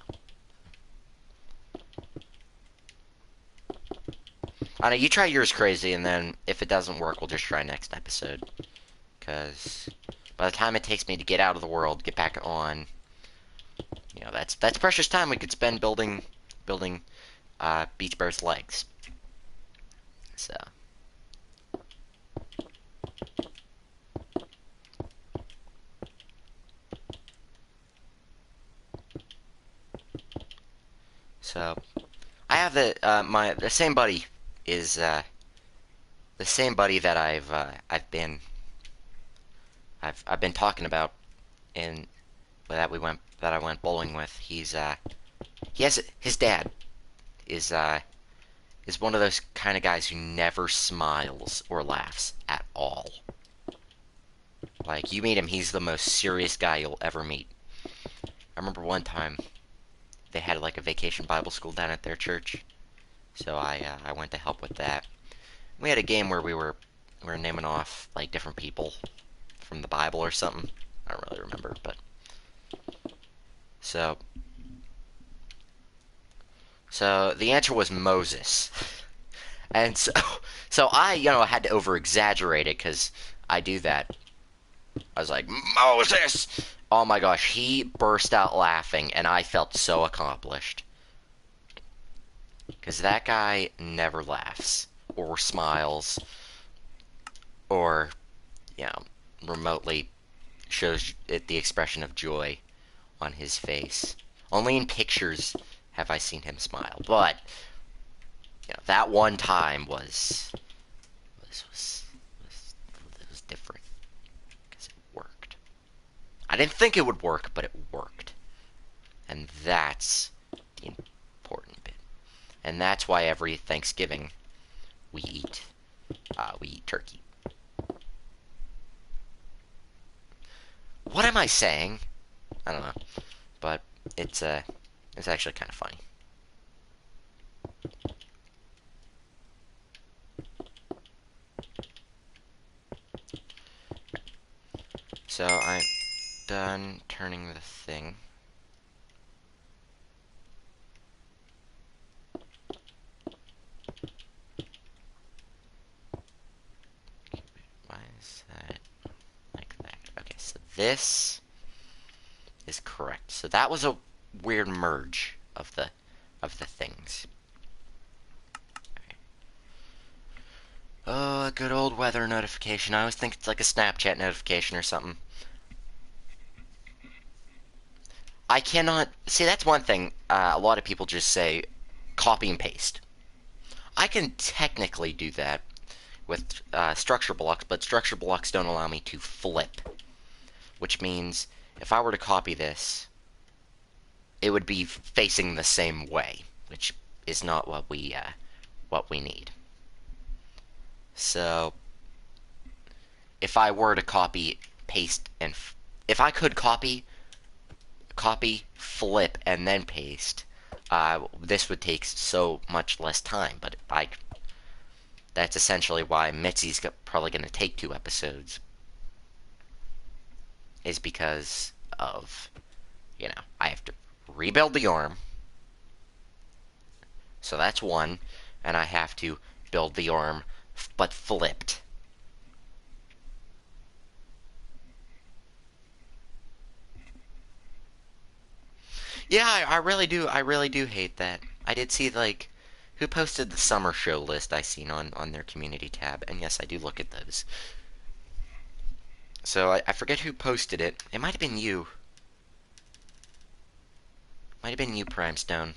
I know, you try yours crazy, and then if it doesn't work, we'll just try next episode. Because by the time it takes me to get out of the world, get back on, you know, that's precious time we could spend building Beach Bear's legs. So. So, I have the same buddy is the same buddy that I've been talking about in that I went bowling with. He has his dad is is one of those kind of guys who never smiles or laughs at all. Like, you meet him, he's the most serious guy you'll ever meet. I remember one time they had like a vacation Bible school down at their church, so I went to help with that. We had a game where we were naming off like different people from the Bible or something. I don't really remember, but so the answer was Moses, and so I had to over exaggerate it because I do that. I was like, Moses! Oh my gosh, he burst out laughing, and I felt so accomplished. Because that guy never laughs, or smiles, or, remotely shows it the expression of joy on his face. Only in pictures have I seen him smile. But, that one time was different. Because it worked. I didn't think it would work, but it worked. And that's the important bit. And that's why every Thanksgiving we eat turkey. What am I saying? I don't know, but it's actually kind of funny. So I'm done turning the thing. Why is that like that? Okay, so this is correct. So that was a weird merge of the things. Oh, a good old weather notification. I always think it's like a Snapchat notification or something. I cannot... See, that's one thing. A lot of people just say, copy and paste. I can technically do that with structure blocks, but structure blocks don't allow me to flip. Which means, if I were to copy this, it would be facing the same way, which is not what we need. So, if I were to copy, paste, and if I could copy, flip, and then paste, this would take so much less time. But that's essentially why Mitzi's probably going to take 2 episodes, is because of, I have to rebuild the arm, so that's one, and I have to build the arm, but flipped. Yeah, I really do hate that. I did see, like, who posted the summer show list I seen on their community tab, and yes, I do look at those. So I forget who posted it. It might have been you. Might have been you, Primestone.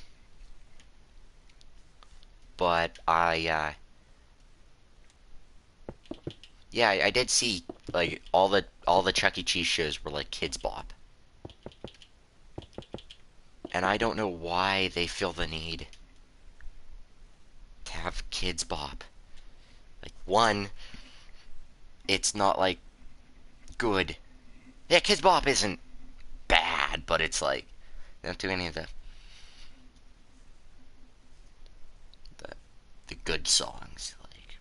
But yeah, I did see, like, all the Chuck E. Cheese shows were like Kids Bop. And I don't know why they feel the need to have Kids Bop. Like, one, it's not, like, good. Yeah, Kids Bop isn't bad, but it's like, they don't do any of the good songs. Like,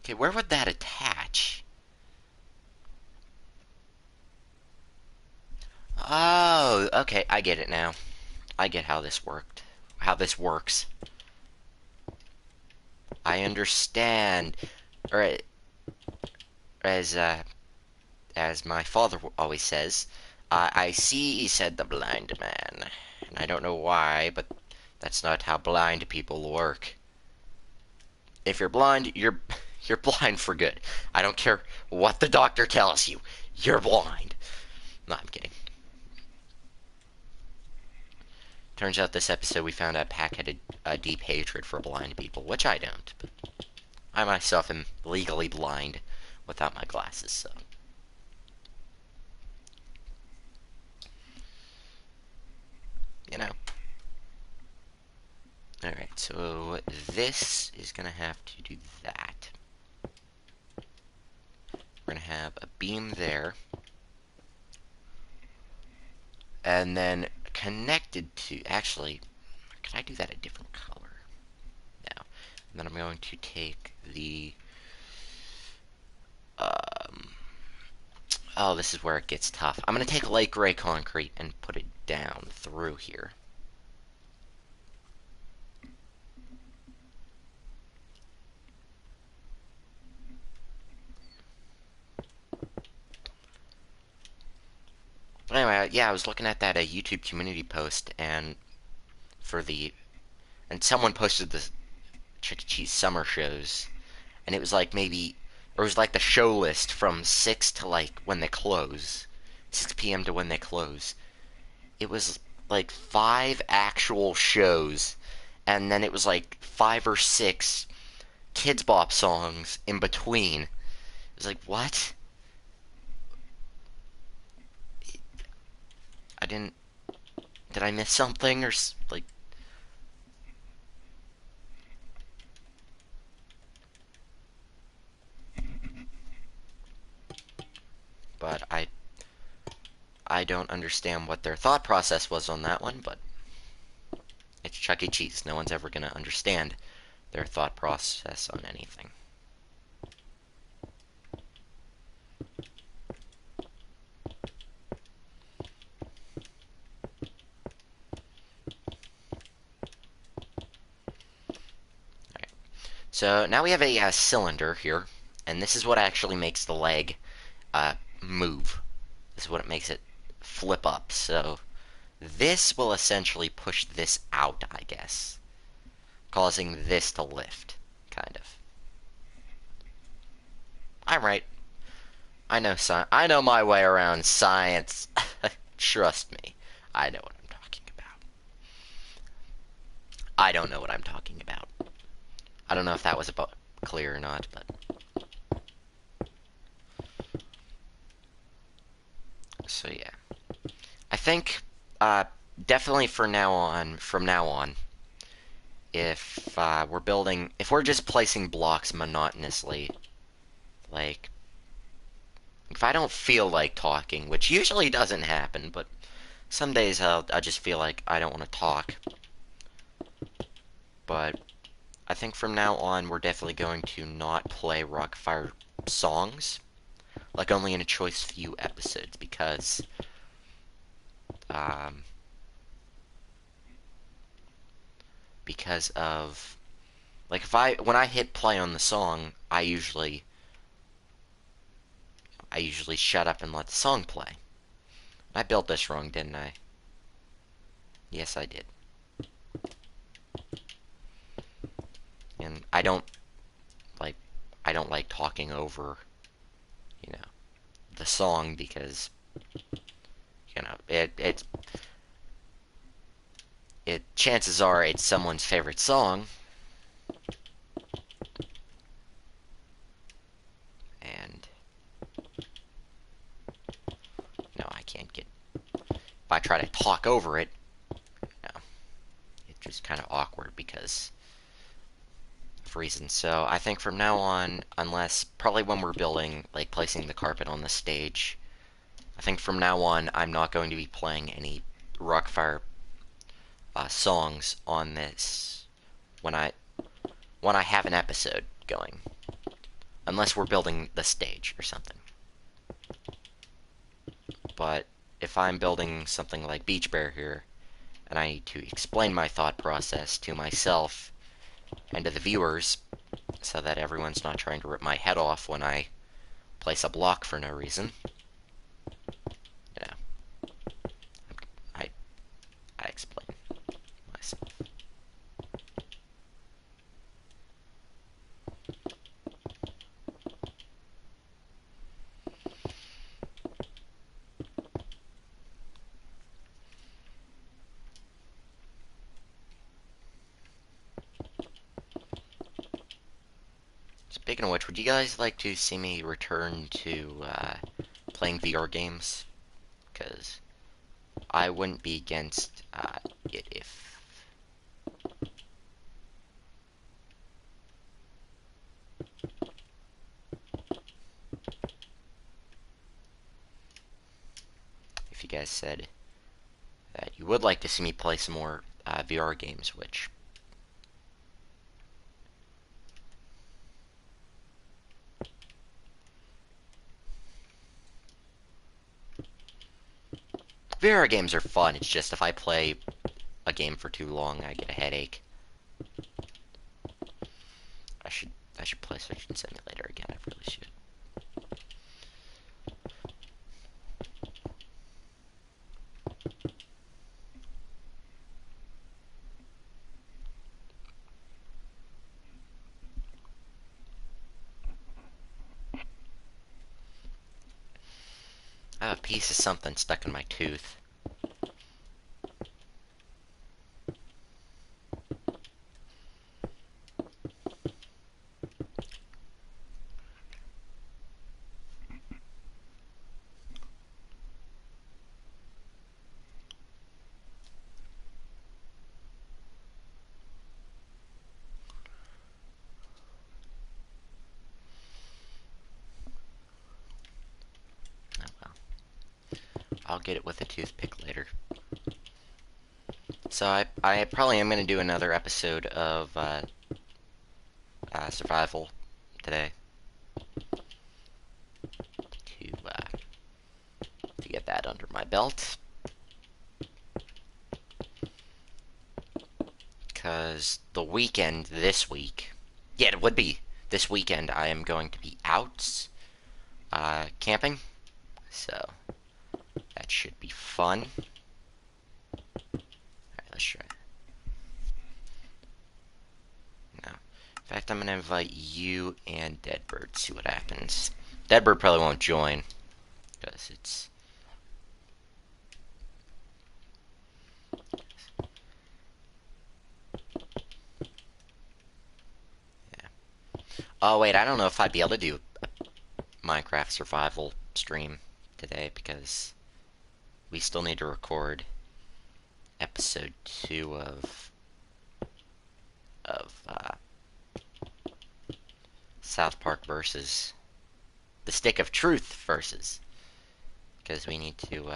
Okay, where would that attach? Oh, okay, I get it now. I get how this worked. How this works. I understand. Or as my father always says, I see, said the blind man. And I don't know why, but that's not how blind people work. If you're blind, you're blind for good. I don't care what the doctor tells you. You're blind. No, I'm kidding. Turns out this episode we found out Pack had a deep hatred for blind people, which I don't. But I myself am legally blind without my glasses, so. You know. Alright, so this is gonna have to do that. We're gonna have a beam there. And then connected to, actually, can I do that a different color? No. And then I'm going to take the, oh, this is where it gets tough. I'm going to take light gray concrete and put it down through here. Anyway, yeah, I was looking at that YouTube community post, and someone posted the Chuck E. Cheese summer shows, and it was like maybe, or it was like the show list from 6 to like when they close, 6 p.m. to when they close. It was like 5 actual shows, and then it was like 5 or 6 Kids Bop songs in between. It was like, what? I didn't. Did I miss something or like? But I don't understand what their thought process was on that one. But it's Chuck E. Cheese. No one's ever gonna understand their thought process on anything. So now we have a cylinder here, and this is what actually makes the leg move. This is what it makes it flip up. So this will essentially push this out, I guess, causing this to lift, kind of. I'm right. I know my way around science. Trust me. I know what I'm talking about. I don't know what I'm talking about. I don't know if that was about clear or not, but so yeah. I think definitely from now on, if if we're just placing blocks monotonously, like if I don't feel like talking, which usually doesn't happen, but some days I just feel like I don't want to talk. But I think from now on we're definitely going to not play Rockfire songs, like only in a choice few episodes, um, because of like when I hit play on the song, I usually shut up and let the song play. I built this wrong, didn't I? Yes, I did. And like I don't like talking over, you know, the song because it chances are it's someone's favorite song, and no, I can't get. If I try to talk over it, no, it's just kind of awkward because of reasons. So I think from now on, unless probably when we're building, like placing the carpet on the stage, I think from now on I'm not going to be playing any Rockfire songs on this when I have an episode going. unless we're building the stage or something. But if I'm building something like Beach Bear here, and I need to explain my thought process to myself and to the viewers, so that everyone's not trying to rip my head off when I place a block for no reason, you know, I, I explain myself. Speaking of which, would you guys like to see me return to playing VR games? Because I wouldn't be against it if you guys said that you would like to see me play some more VR games, which VR games are fun. It's just if I play a game for too long, I get a headache. I should I should play Surgeon Simulator again. I really should. I have a piece of something stuck in my tooth. Oh well. I'll get it with a toothpick later. So I probably am going to do another episode of Survival today to get that under my belt. Because the weekend this week, yeah, it would be this weekend. I am going to be out camping, so that should be fun. Alright, let's try. No. In fact, I'm going to invite you and Deadbird, see what happens. Deadbird probably won't join, because it's... Yeah. Oh, wait, I don't know if I'd be able to do a Minecraft survival stream today, because we still need to record episode 2 of South Park versus the Stick of Truth versus, because we need to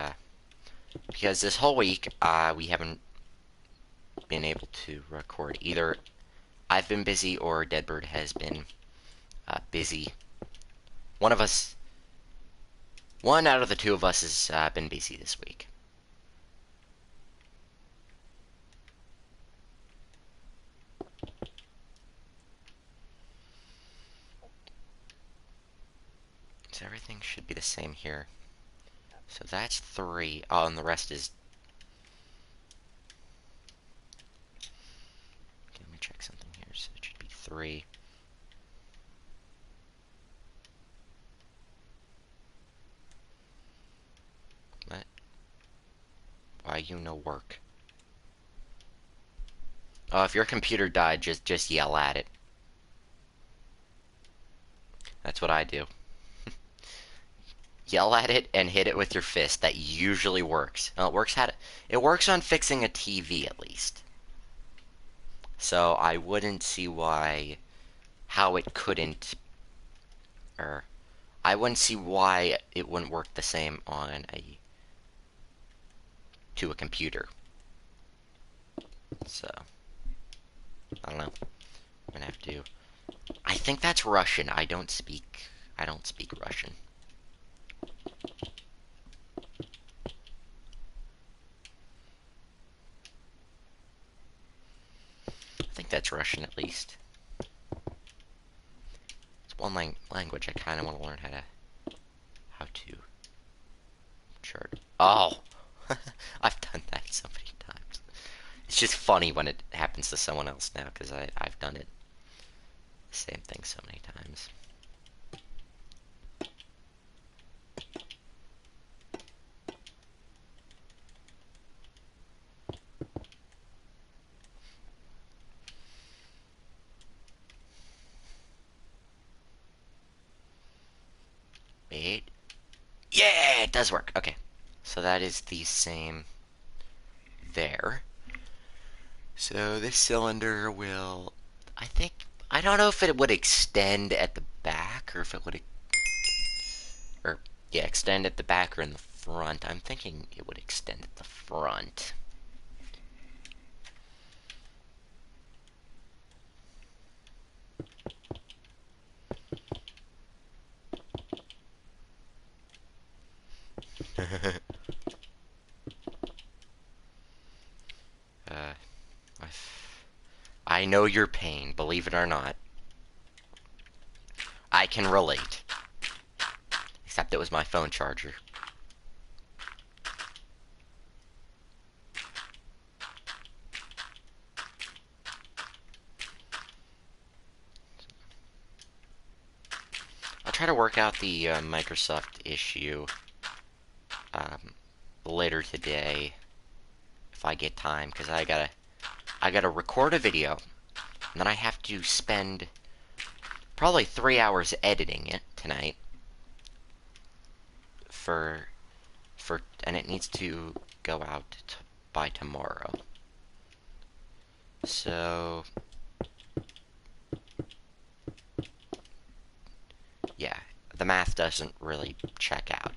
because this whole week we haven't been able to record. Either I've been busy or Deadbird has been busy. One out of the two of us has been busy this week. So everything should be the same here. So that's 3. Oh, and the rest is... Okay, let me check something here. So it should be 3. What? Why you no work? Oh, if your computer died, just yell at it. That's what I do. Yell at it and hit it with your fist. That usually works. Well, it works on fixing a TV at least. So I wouldn't see how it couldn't, or I wouldn't see why it wouldn't work the same on to a computer. So I don't know. I'm gonna have to I think that's Russian. I don't speak Russian. I think that's Russian at least. It's one language I kind of want to learn how to chart. Oh, I've done that so many times. It's just funny when it happens to someone else now because I've done it the same thing so many times. Wait. Yeah, it does work. Okay. So that is the same there. So this cylinder will, I don't know if it would extend at the back or if it would, or yeah, extend at the back or in the front. I'm thinking it would extend at the front. uh, I know your pain, believe it or not. I can relate. Except it was my phone charger. I'll try to work out the Microsoft issue later today if I get time, because I gotta record a video, and then I have to spend probably 3 hours editing it tonight for and it needs to go out by tomorrow. So yeah, the math doesn't really check out.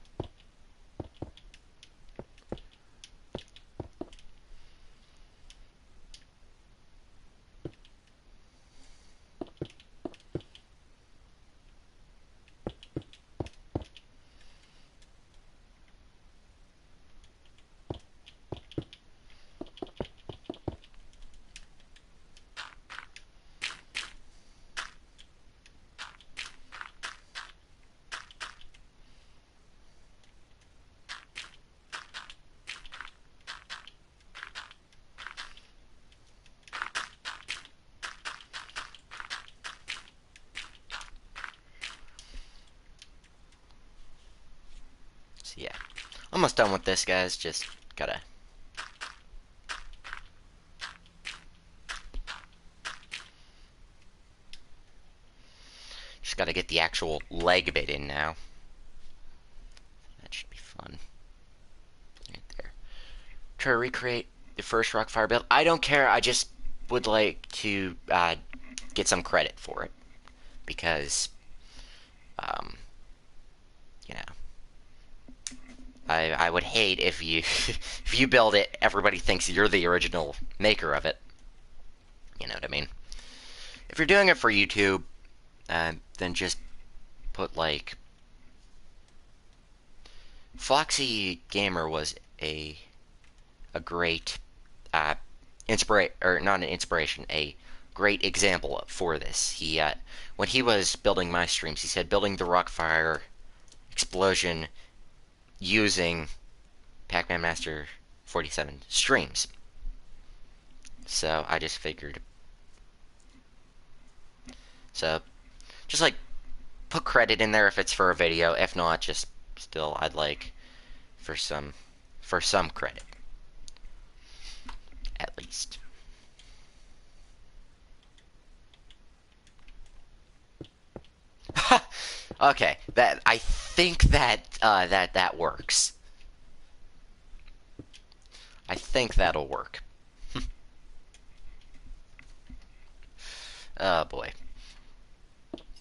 So yeah, almost done with this, guys. Just gotta get the actual leg bit in now. That should be fun. Right there. Try to recreate the first Rockfire build. I don't care. I just would like to get some credit for it because, um, you know, I would hate if you if you build it, everybody thinks you're the original maker of it. You know what I mean? If you're doing it for YouTube, then just put like Foxy Gamer was a great or not an inspiration, a great example for this. He when he was building my streams, he said building the Rockfire explosion using Pac-Man Master 47 streams. So I just figured. So just like put credit in there if it's for a video. If not, just still I'd like for some credit at least. Okay, that I think that works. I think that'll work. Oh boy,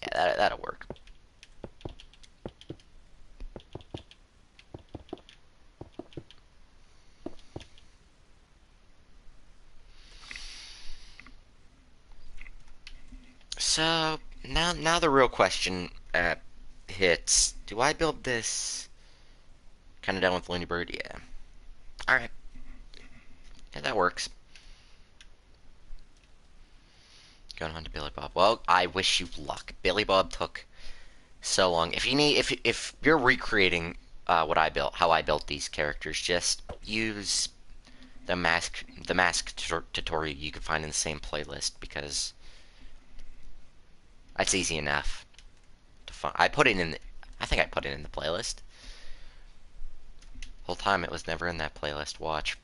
yeah, that'll work. So now the real question hits. Do I build this? Kind of done with Looney Bird? Yeah. Alright. Yeah, that works. Going on to Billy Bob. Well, I wish you luck. Billy Bob took so long. If you're recreating what I built, how I built these characters, just use the mask tutorial you can find in the same playlist, because that's easy enough to find. I think I put it in the playlist. Whole time it was never in that playlist. Watch.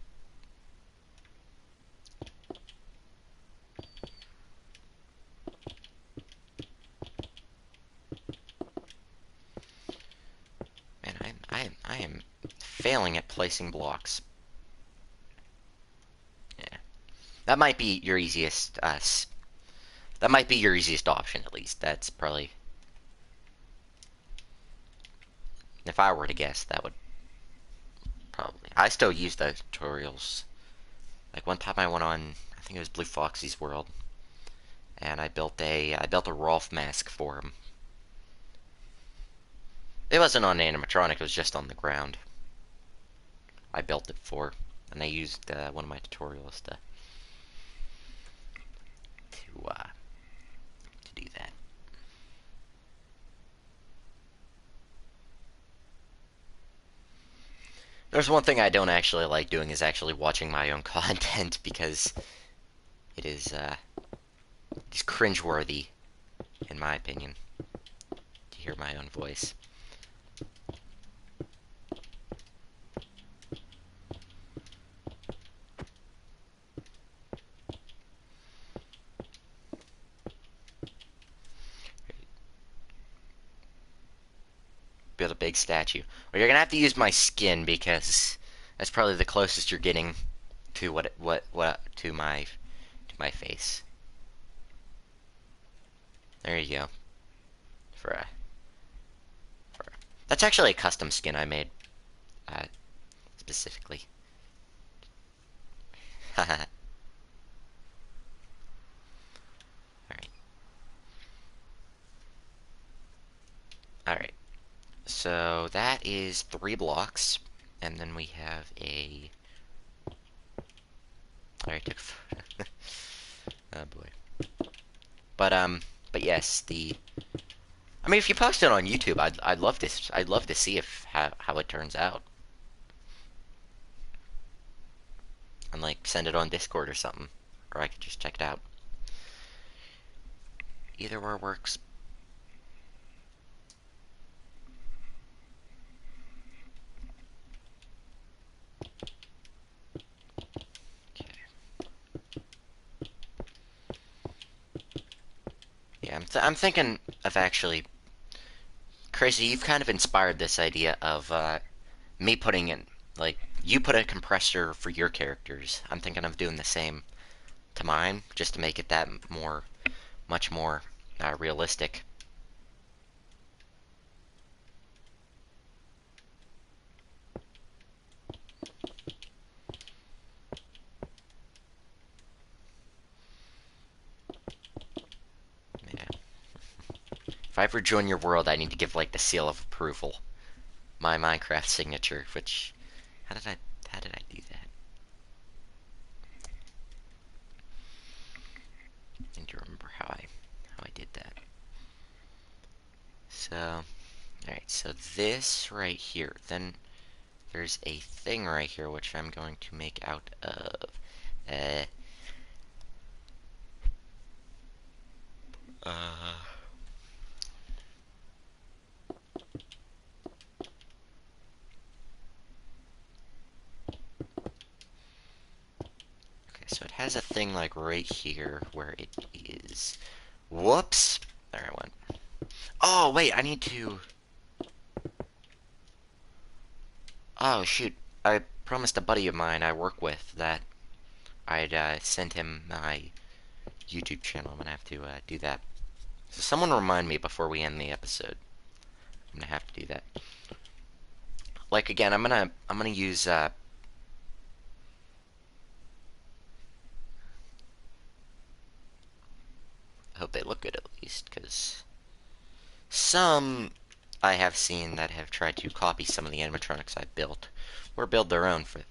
Man, I am failing at placing blocks. Yeah, that might be your easiest. That might be your easiest option, at least. That's probably, if I were to guess, that would probably. I still use those tutorials. Like one time I went on, I think it was Blue Foxy's World, and I built a Rolf mask for him. It wasn't on animatronic; it was just on the ground. I built it for, and I used one of my tutorials to do that. There's one thing I don't actually like doing is actually watching my own content, because it is cringeworthy, in my opinion, to hear my own voice. Build a big statue. Well, you're gonna have to use my skin, because that's probably the closest you're getting to to my face. There you go. For a, that's actually a custom skin I made uh, specifically. Alright. Alright. So that is 3 blocks. And then we have a... Alright, took... oh boy. But yes, I mean, if you post it on YouTube, I'd love to see how it turns out. And like send it on Discord or something. Or I could just check it out. Either or works. Yeah, I'm thinking of actually, Crazy, you've kind of inspired this idea of me putting in, like, you put a compressor for your characters. I'm thinking of doing the same to mine, just to make it that much more realistic. Yeah. If I ever join your world, I need to give, like, the seal of approval. My Minecraft signature, which, how did I do that? I need to remember how I did that. So, alright, so this right here, then there's a thing right here which I'm going to make out of uh uh okay, so it has a thing like right here where it is. Whoops! There I went. Oh wait, I need to. Oh shoot! I promised a buddy of mine I work with that I'd send him my YouTube channel. I'm gonna have to do that. So someone remind me before we end the episode. I'm gonna have to do that. Like again, I'm gonna use I hope they look good at least, because some I have seen that have tried to copy some of the animatronics I built, or build their own for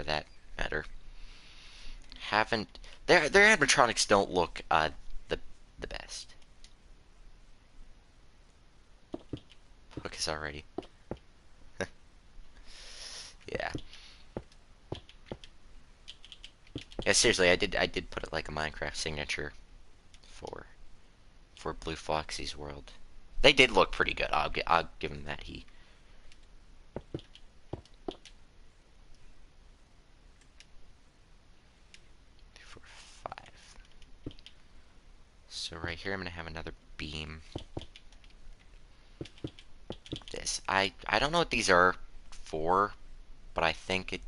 that matter. Haven't their animatronics don't look the the best. Focus already. Yeah. Yeah, seriously, I did put it like a Minecraft signature for Blue Foxy's world. They did look pretty good. I'll give him that. 5. So right here, I'm gonna have another beam. This I don't know what these are for, but I think it.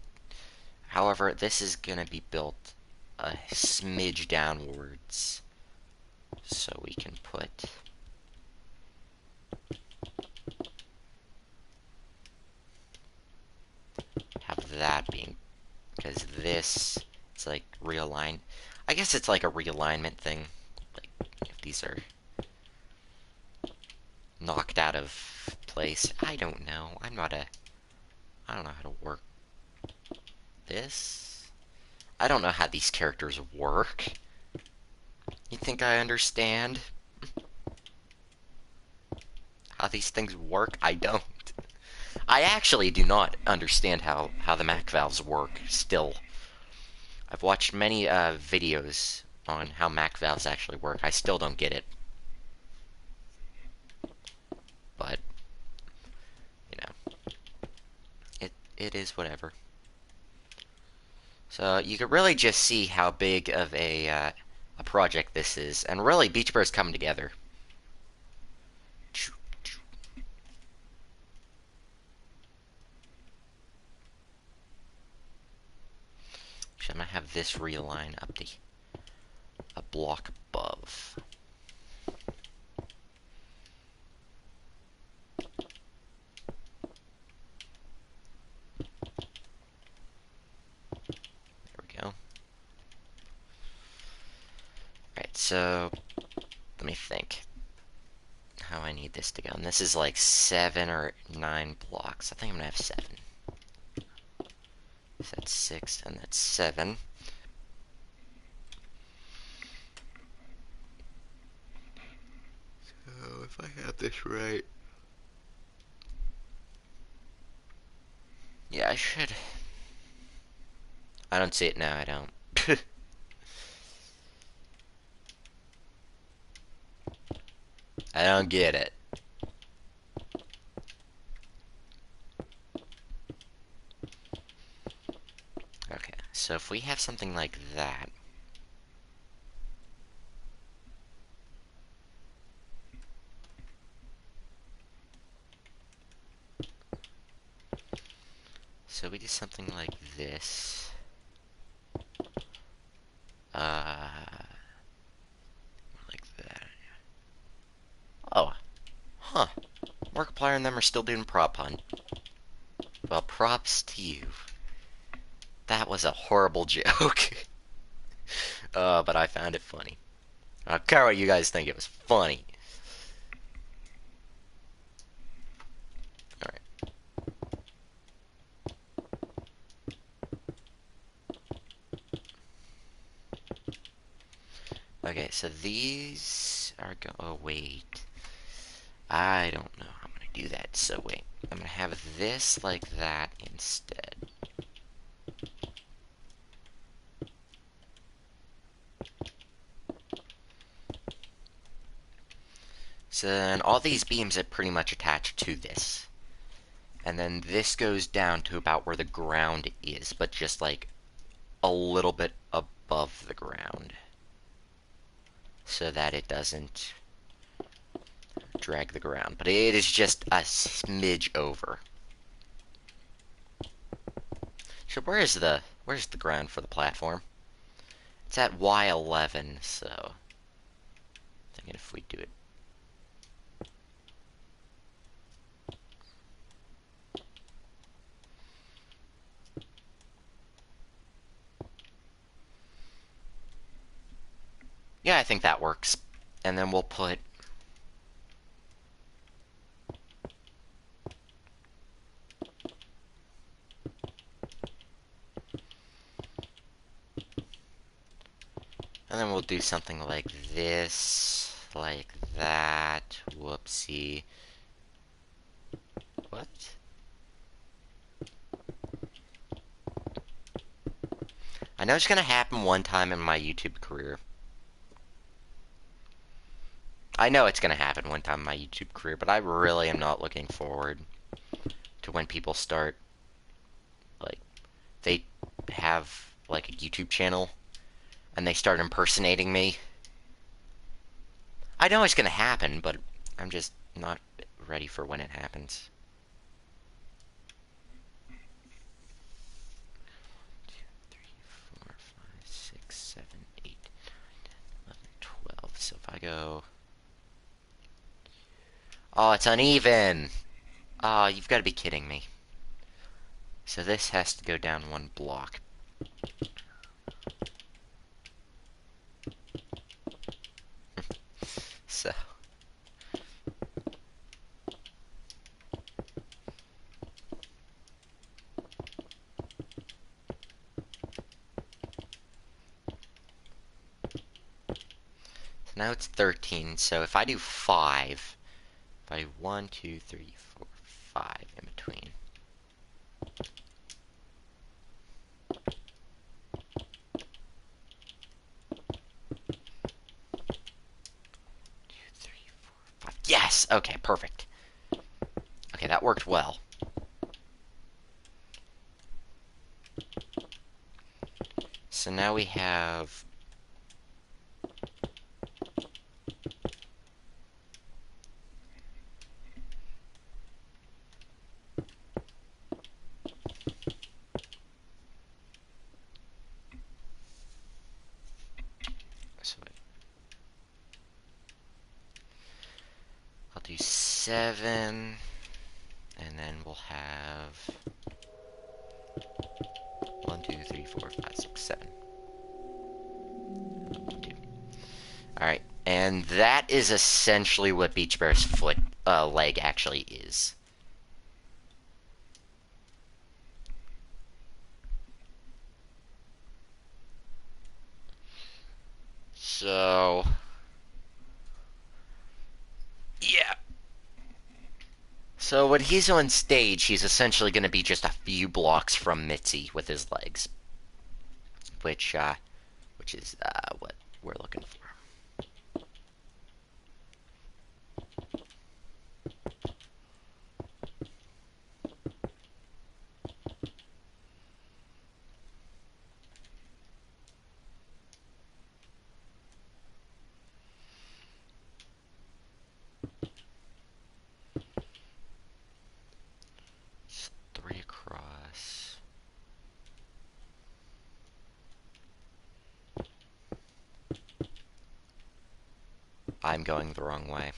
However, this is gonna be built a smidge downwards, so we can put. Have that being, because this, it's like realigned. I guess it's like a realignment thing. Like, if these are knocked out of place. I don't know. I don't know how to work this. I don't know how these characters work. You think I understand how these things work? I don't. I actually do not understand how the Mac valves work still. I've watched many videos on how Mac valves actually work. I still don't get it. But, you know, it is whatever. So you could really just see how big of a project this is, and really Beach Bear's coming together. So I'm gonna have this realign up to a block above. There we go. Alright, so let me think how I need this to go. And this is like 7 or 9 blocks. I think I'm gonna have 7. So that's 6 and that's 7. So if I have this right. Yeah, I should. I don't see it now, I don't. I don't get it. Okay, so if we have something like that. So we do something like this. Like that. Oh, huh. Markiplier and them are still doing prop hunt. Well, props to you. That was a horrible joke. But I found it funny. I don't care what you guys think, it was funny. Alright. Okay, so these are oh, wait. I don't know how I'm gonna do that, so wait. I'm gonna have this like that instead. So then all these beams are pretty much attached to this. And then this goes down to about where the ground is, but just like a little bit above the ground. So that it doesn't drag the ground. But it is just a smidge over. So where's the ground for the platform? It's at Y11, so I'm thinking if we do it. Yeah, I think that works. And then we'll put And then we'll do something like this, like that. Whoopsie. What? I know it's gonna happen one time in my YouTube career. I know it's gonna happen one time in my YouTube career, but I really am not looking forward to when people start, like, they have, like, a YouTube channel, and they start impersonating me. I know it's gonna happen, but I'm just not ready for when it happens. 6, 7, 8, 11, 12. So if I go... Oh, it's uneven! Oh, you've got to be kidding me. So this has to go down one block. So... Now it's 13, so if I do 5, if I do 1, 2, 3, 4, 5 in between. 2, 3, 4, 5. Yes! Okay, perfect. Okay, that worked well. So now we have... So I'll do 7, and then we'll have 1, 2, 3, 4, 5, 6, 7. 2. Alright, and that is essentially what Beach Bear's leg actually is. So... yeah. So when he's on stage, he's essentially going to be just a few blocks from Mitzi with his legs. Which is, what we're looking for. It's 3 across. I'm going the wrong way.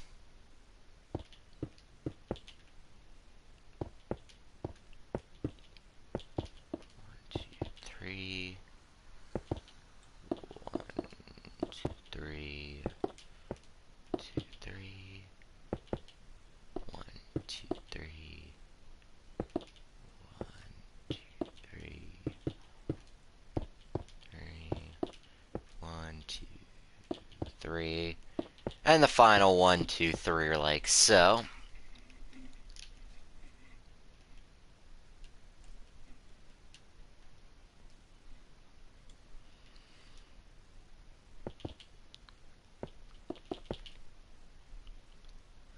1, 2, 3. 1, 2, 3. 2, 3. 1, 2, 3. 1, 2, 3. 3. 1, 2, 3. And the final 1, 2, 3 are like so.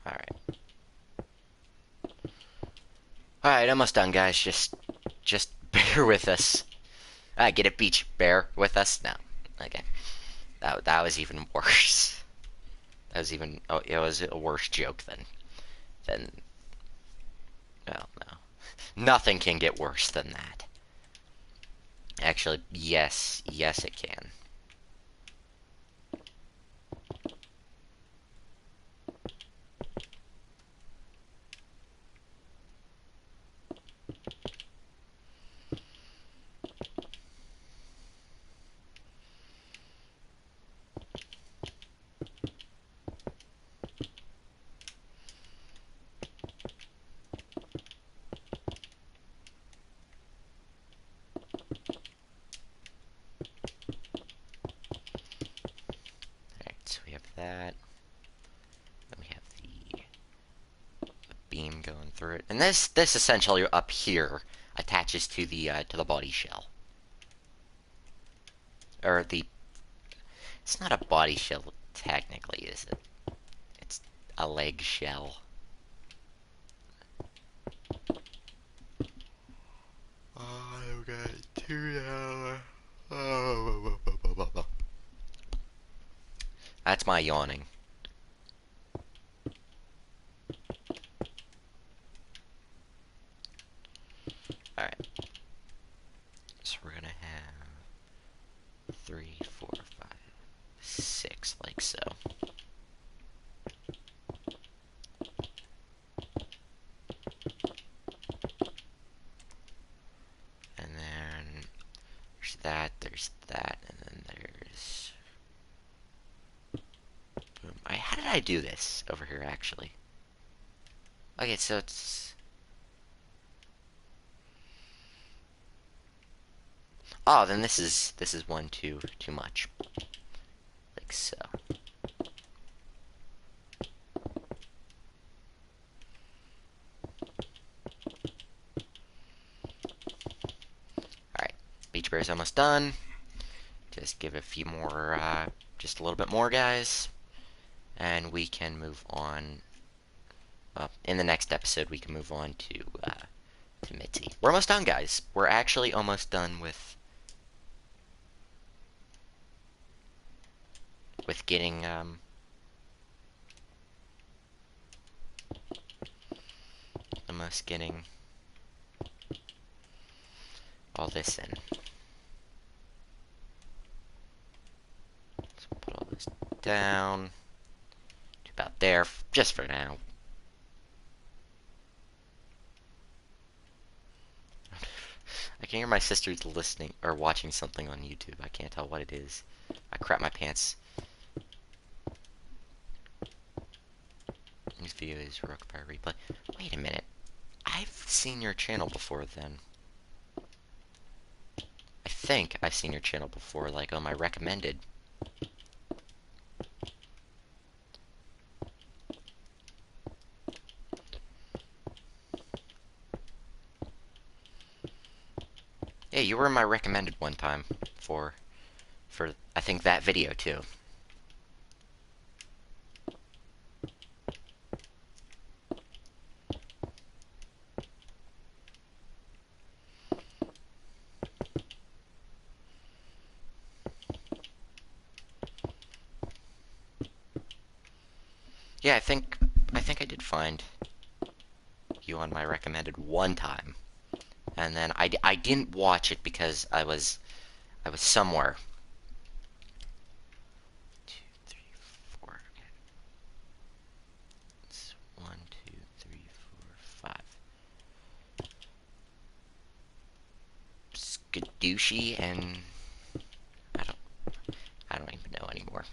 Alright. Alright, almost done, guys. Just bear with us. Get it, Beach. Bear with us? No. Okay. That was even worse. That was even... oh, it was a worse joke than... well, no. Nothing can get worse than that. Actually, yes. Yes, it can. going through it. And this essentially up here attaches to the body shell. Or the... It's not a body shell, technically, is it? It's a leg shell. I've got 2 hours. That's my yawning. Alright. So we're gonna have 3, 4, 5, 6, like so. And then there's that, and then there's... Boom. How did I do this over here, actually? Okay, so it's... Oh, then this is one too much. Like so. Alright, Beach Bear's almost done. Just give it a few more, just a little bit more, guys. And we can move on. In the next episode, we can move on to Mitzi. We're almost done, guys. We're actually almost done with getting, almost getting all this in. So put all this down to about there, just for now. I can hear my sister's listening or watching something on YouTube. I can't tell what it is. I crap my pants. This video is Rook by Replay. Wait a minute. I've seen your channel before then. I think I've seen your channel before, like on my recommended. Yeah, you were in my recommended one time for I think that video too. Yeah, I think I did find you on my recommended one time. And then I didn't watch it because I was somewhere. 2, 3, 4. It's 1, 2, 3, 4, 5. Skadooshi and I don't even know anymore.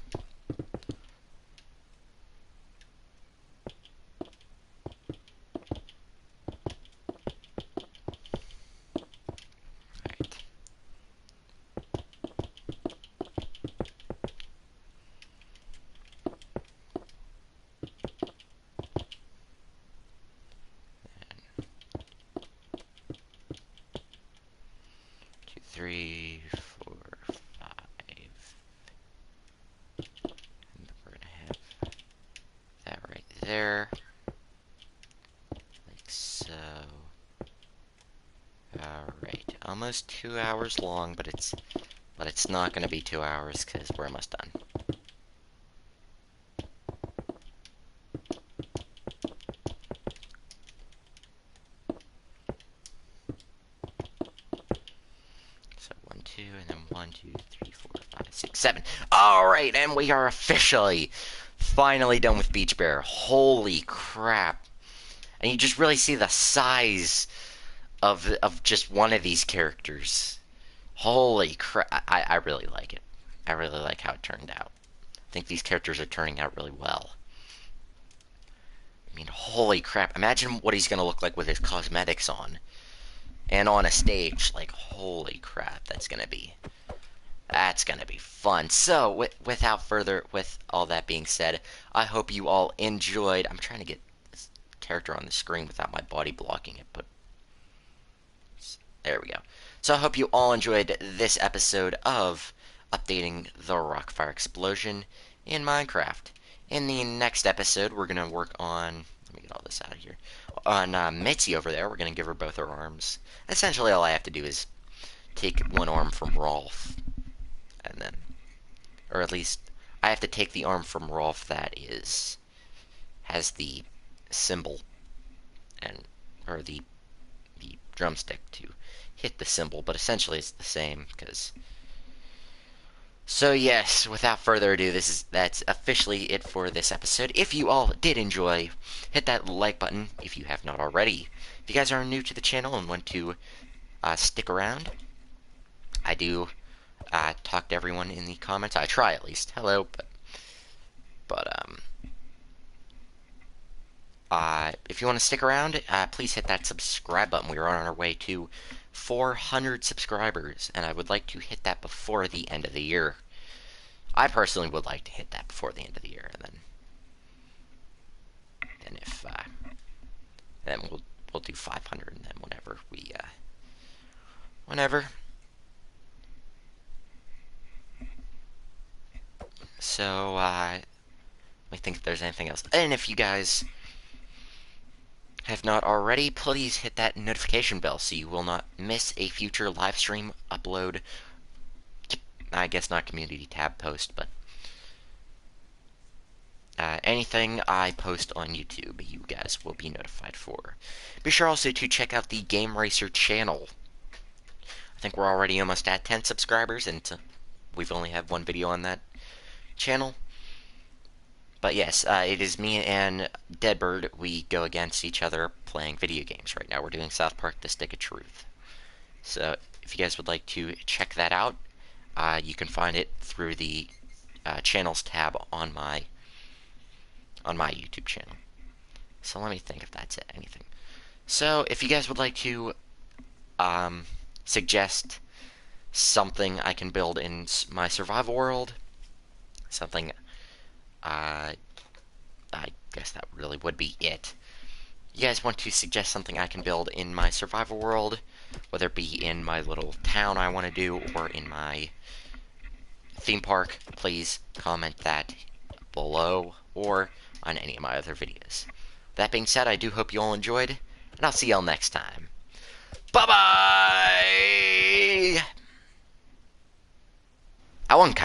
Three, 4, 5. And we're gonna have that right there. Like so. Alright. Almost 2 hours long, but it's not gonna be 2 hours because we're almost done. So 1, 2, and then 1, 2, 3, 4, 5, 6, 7. Alright, and we are officially finally done with Beach Bear. Holy crap. And you just really see the size of just one of these characters. Holy crap. I really like it. I really like how it turned out. I think these characters are turning out really well. I mean, holy crap. Imagine what he's going to look like with his cosmetics on. And on a stage. Like, holy crap. That's going to be fun. So, with all that being said, I hope you all enjoyed. I'm trying to get this character on the screen without my body blocking it, but there we go. So I hope you all enjoyed this episode of updating the Rockfire Explosion in Minecraft. In the next episode, we're going to work on... Let me get all this out of here. On Mitzi over there, we're going to give her both her arms. Essentially, all I have to do is take one arm from Rolf, and then... Or at least, I have to take the arm from Rolf that has the symbol, or the drumstick to hit the symbol, but essentially it's the same, because... So yes, without further ado, that's officially it for this episode. If you all did enjoy, hit that like button if you have not already. If you guys are new to the channel and want to stick around, I do talk to everyone in the comments. I try, at least. Hello, but if you want to stick around, please hit that subscribe button. We are on our way to 400 subscribers, and I would like to hit that before the end of the year. I personally would like to hit that before the end of the year, and then we'll do 500, and then whenever. So let me think if there's anything else. And if you guys have not already, please hit that notification bell so you will not miss a future live stream upload. I guess not community tab post, but anything I post on YouTube, you guys will be notified for. Be sure also to check out the Game Racer channel. I think we're already almost at 10 subscribers, and we've only had one video on that channel. But yes, it is me and Deadbird. We go against each other playing video games right now. We're doing South Park: The Stick of Truth. So if you guys would like to check that out, you can find it through the channels tab on my YouTube channel. So let me think if that's it. Anything. So if you guys would like to suggest something I can build in my survival world, something... I guess that really would be it. You guys want to suggest something I can build in my survival world, whether it be in my little town I want to do, or in my theme park, please comment that below, or on any of my other videos. That being said, I do hope you all enjoyed, and I'll see y'all next time. Bye-bye! I won kind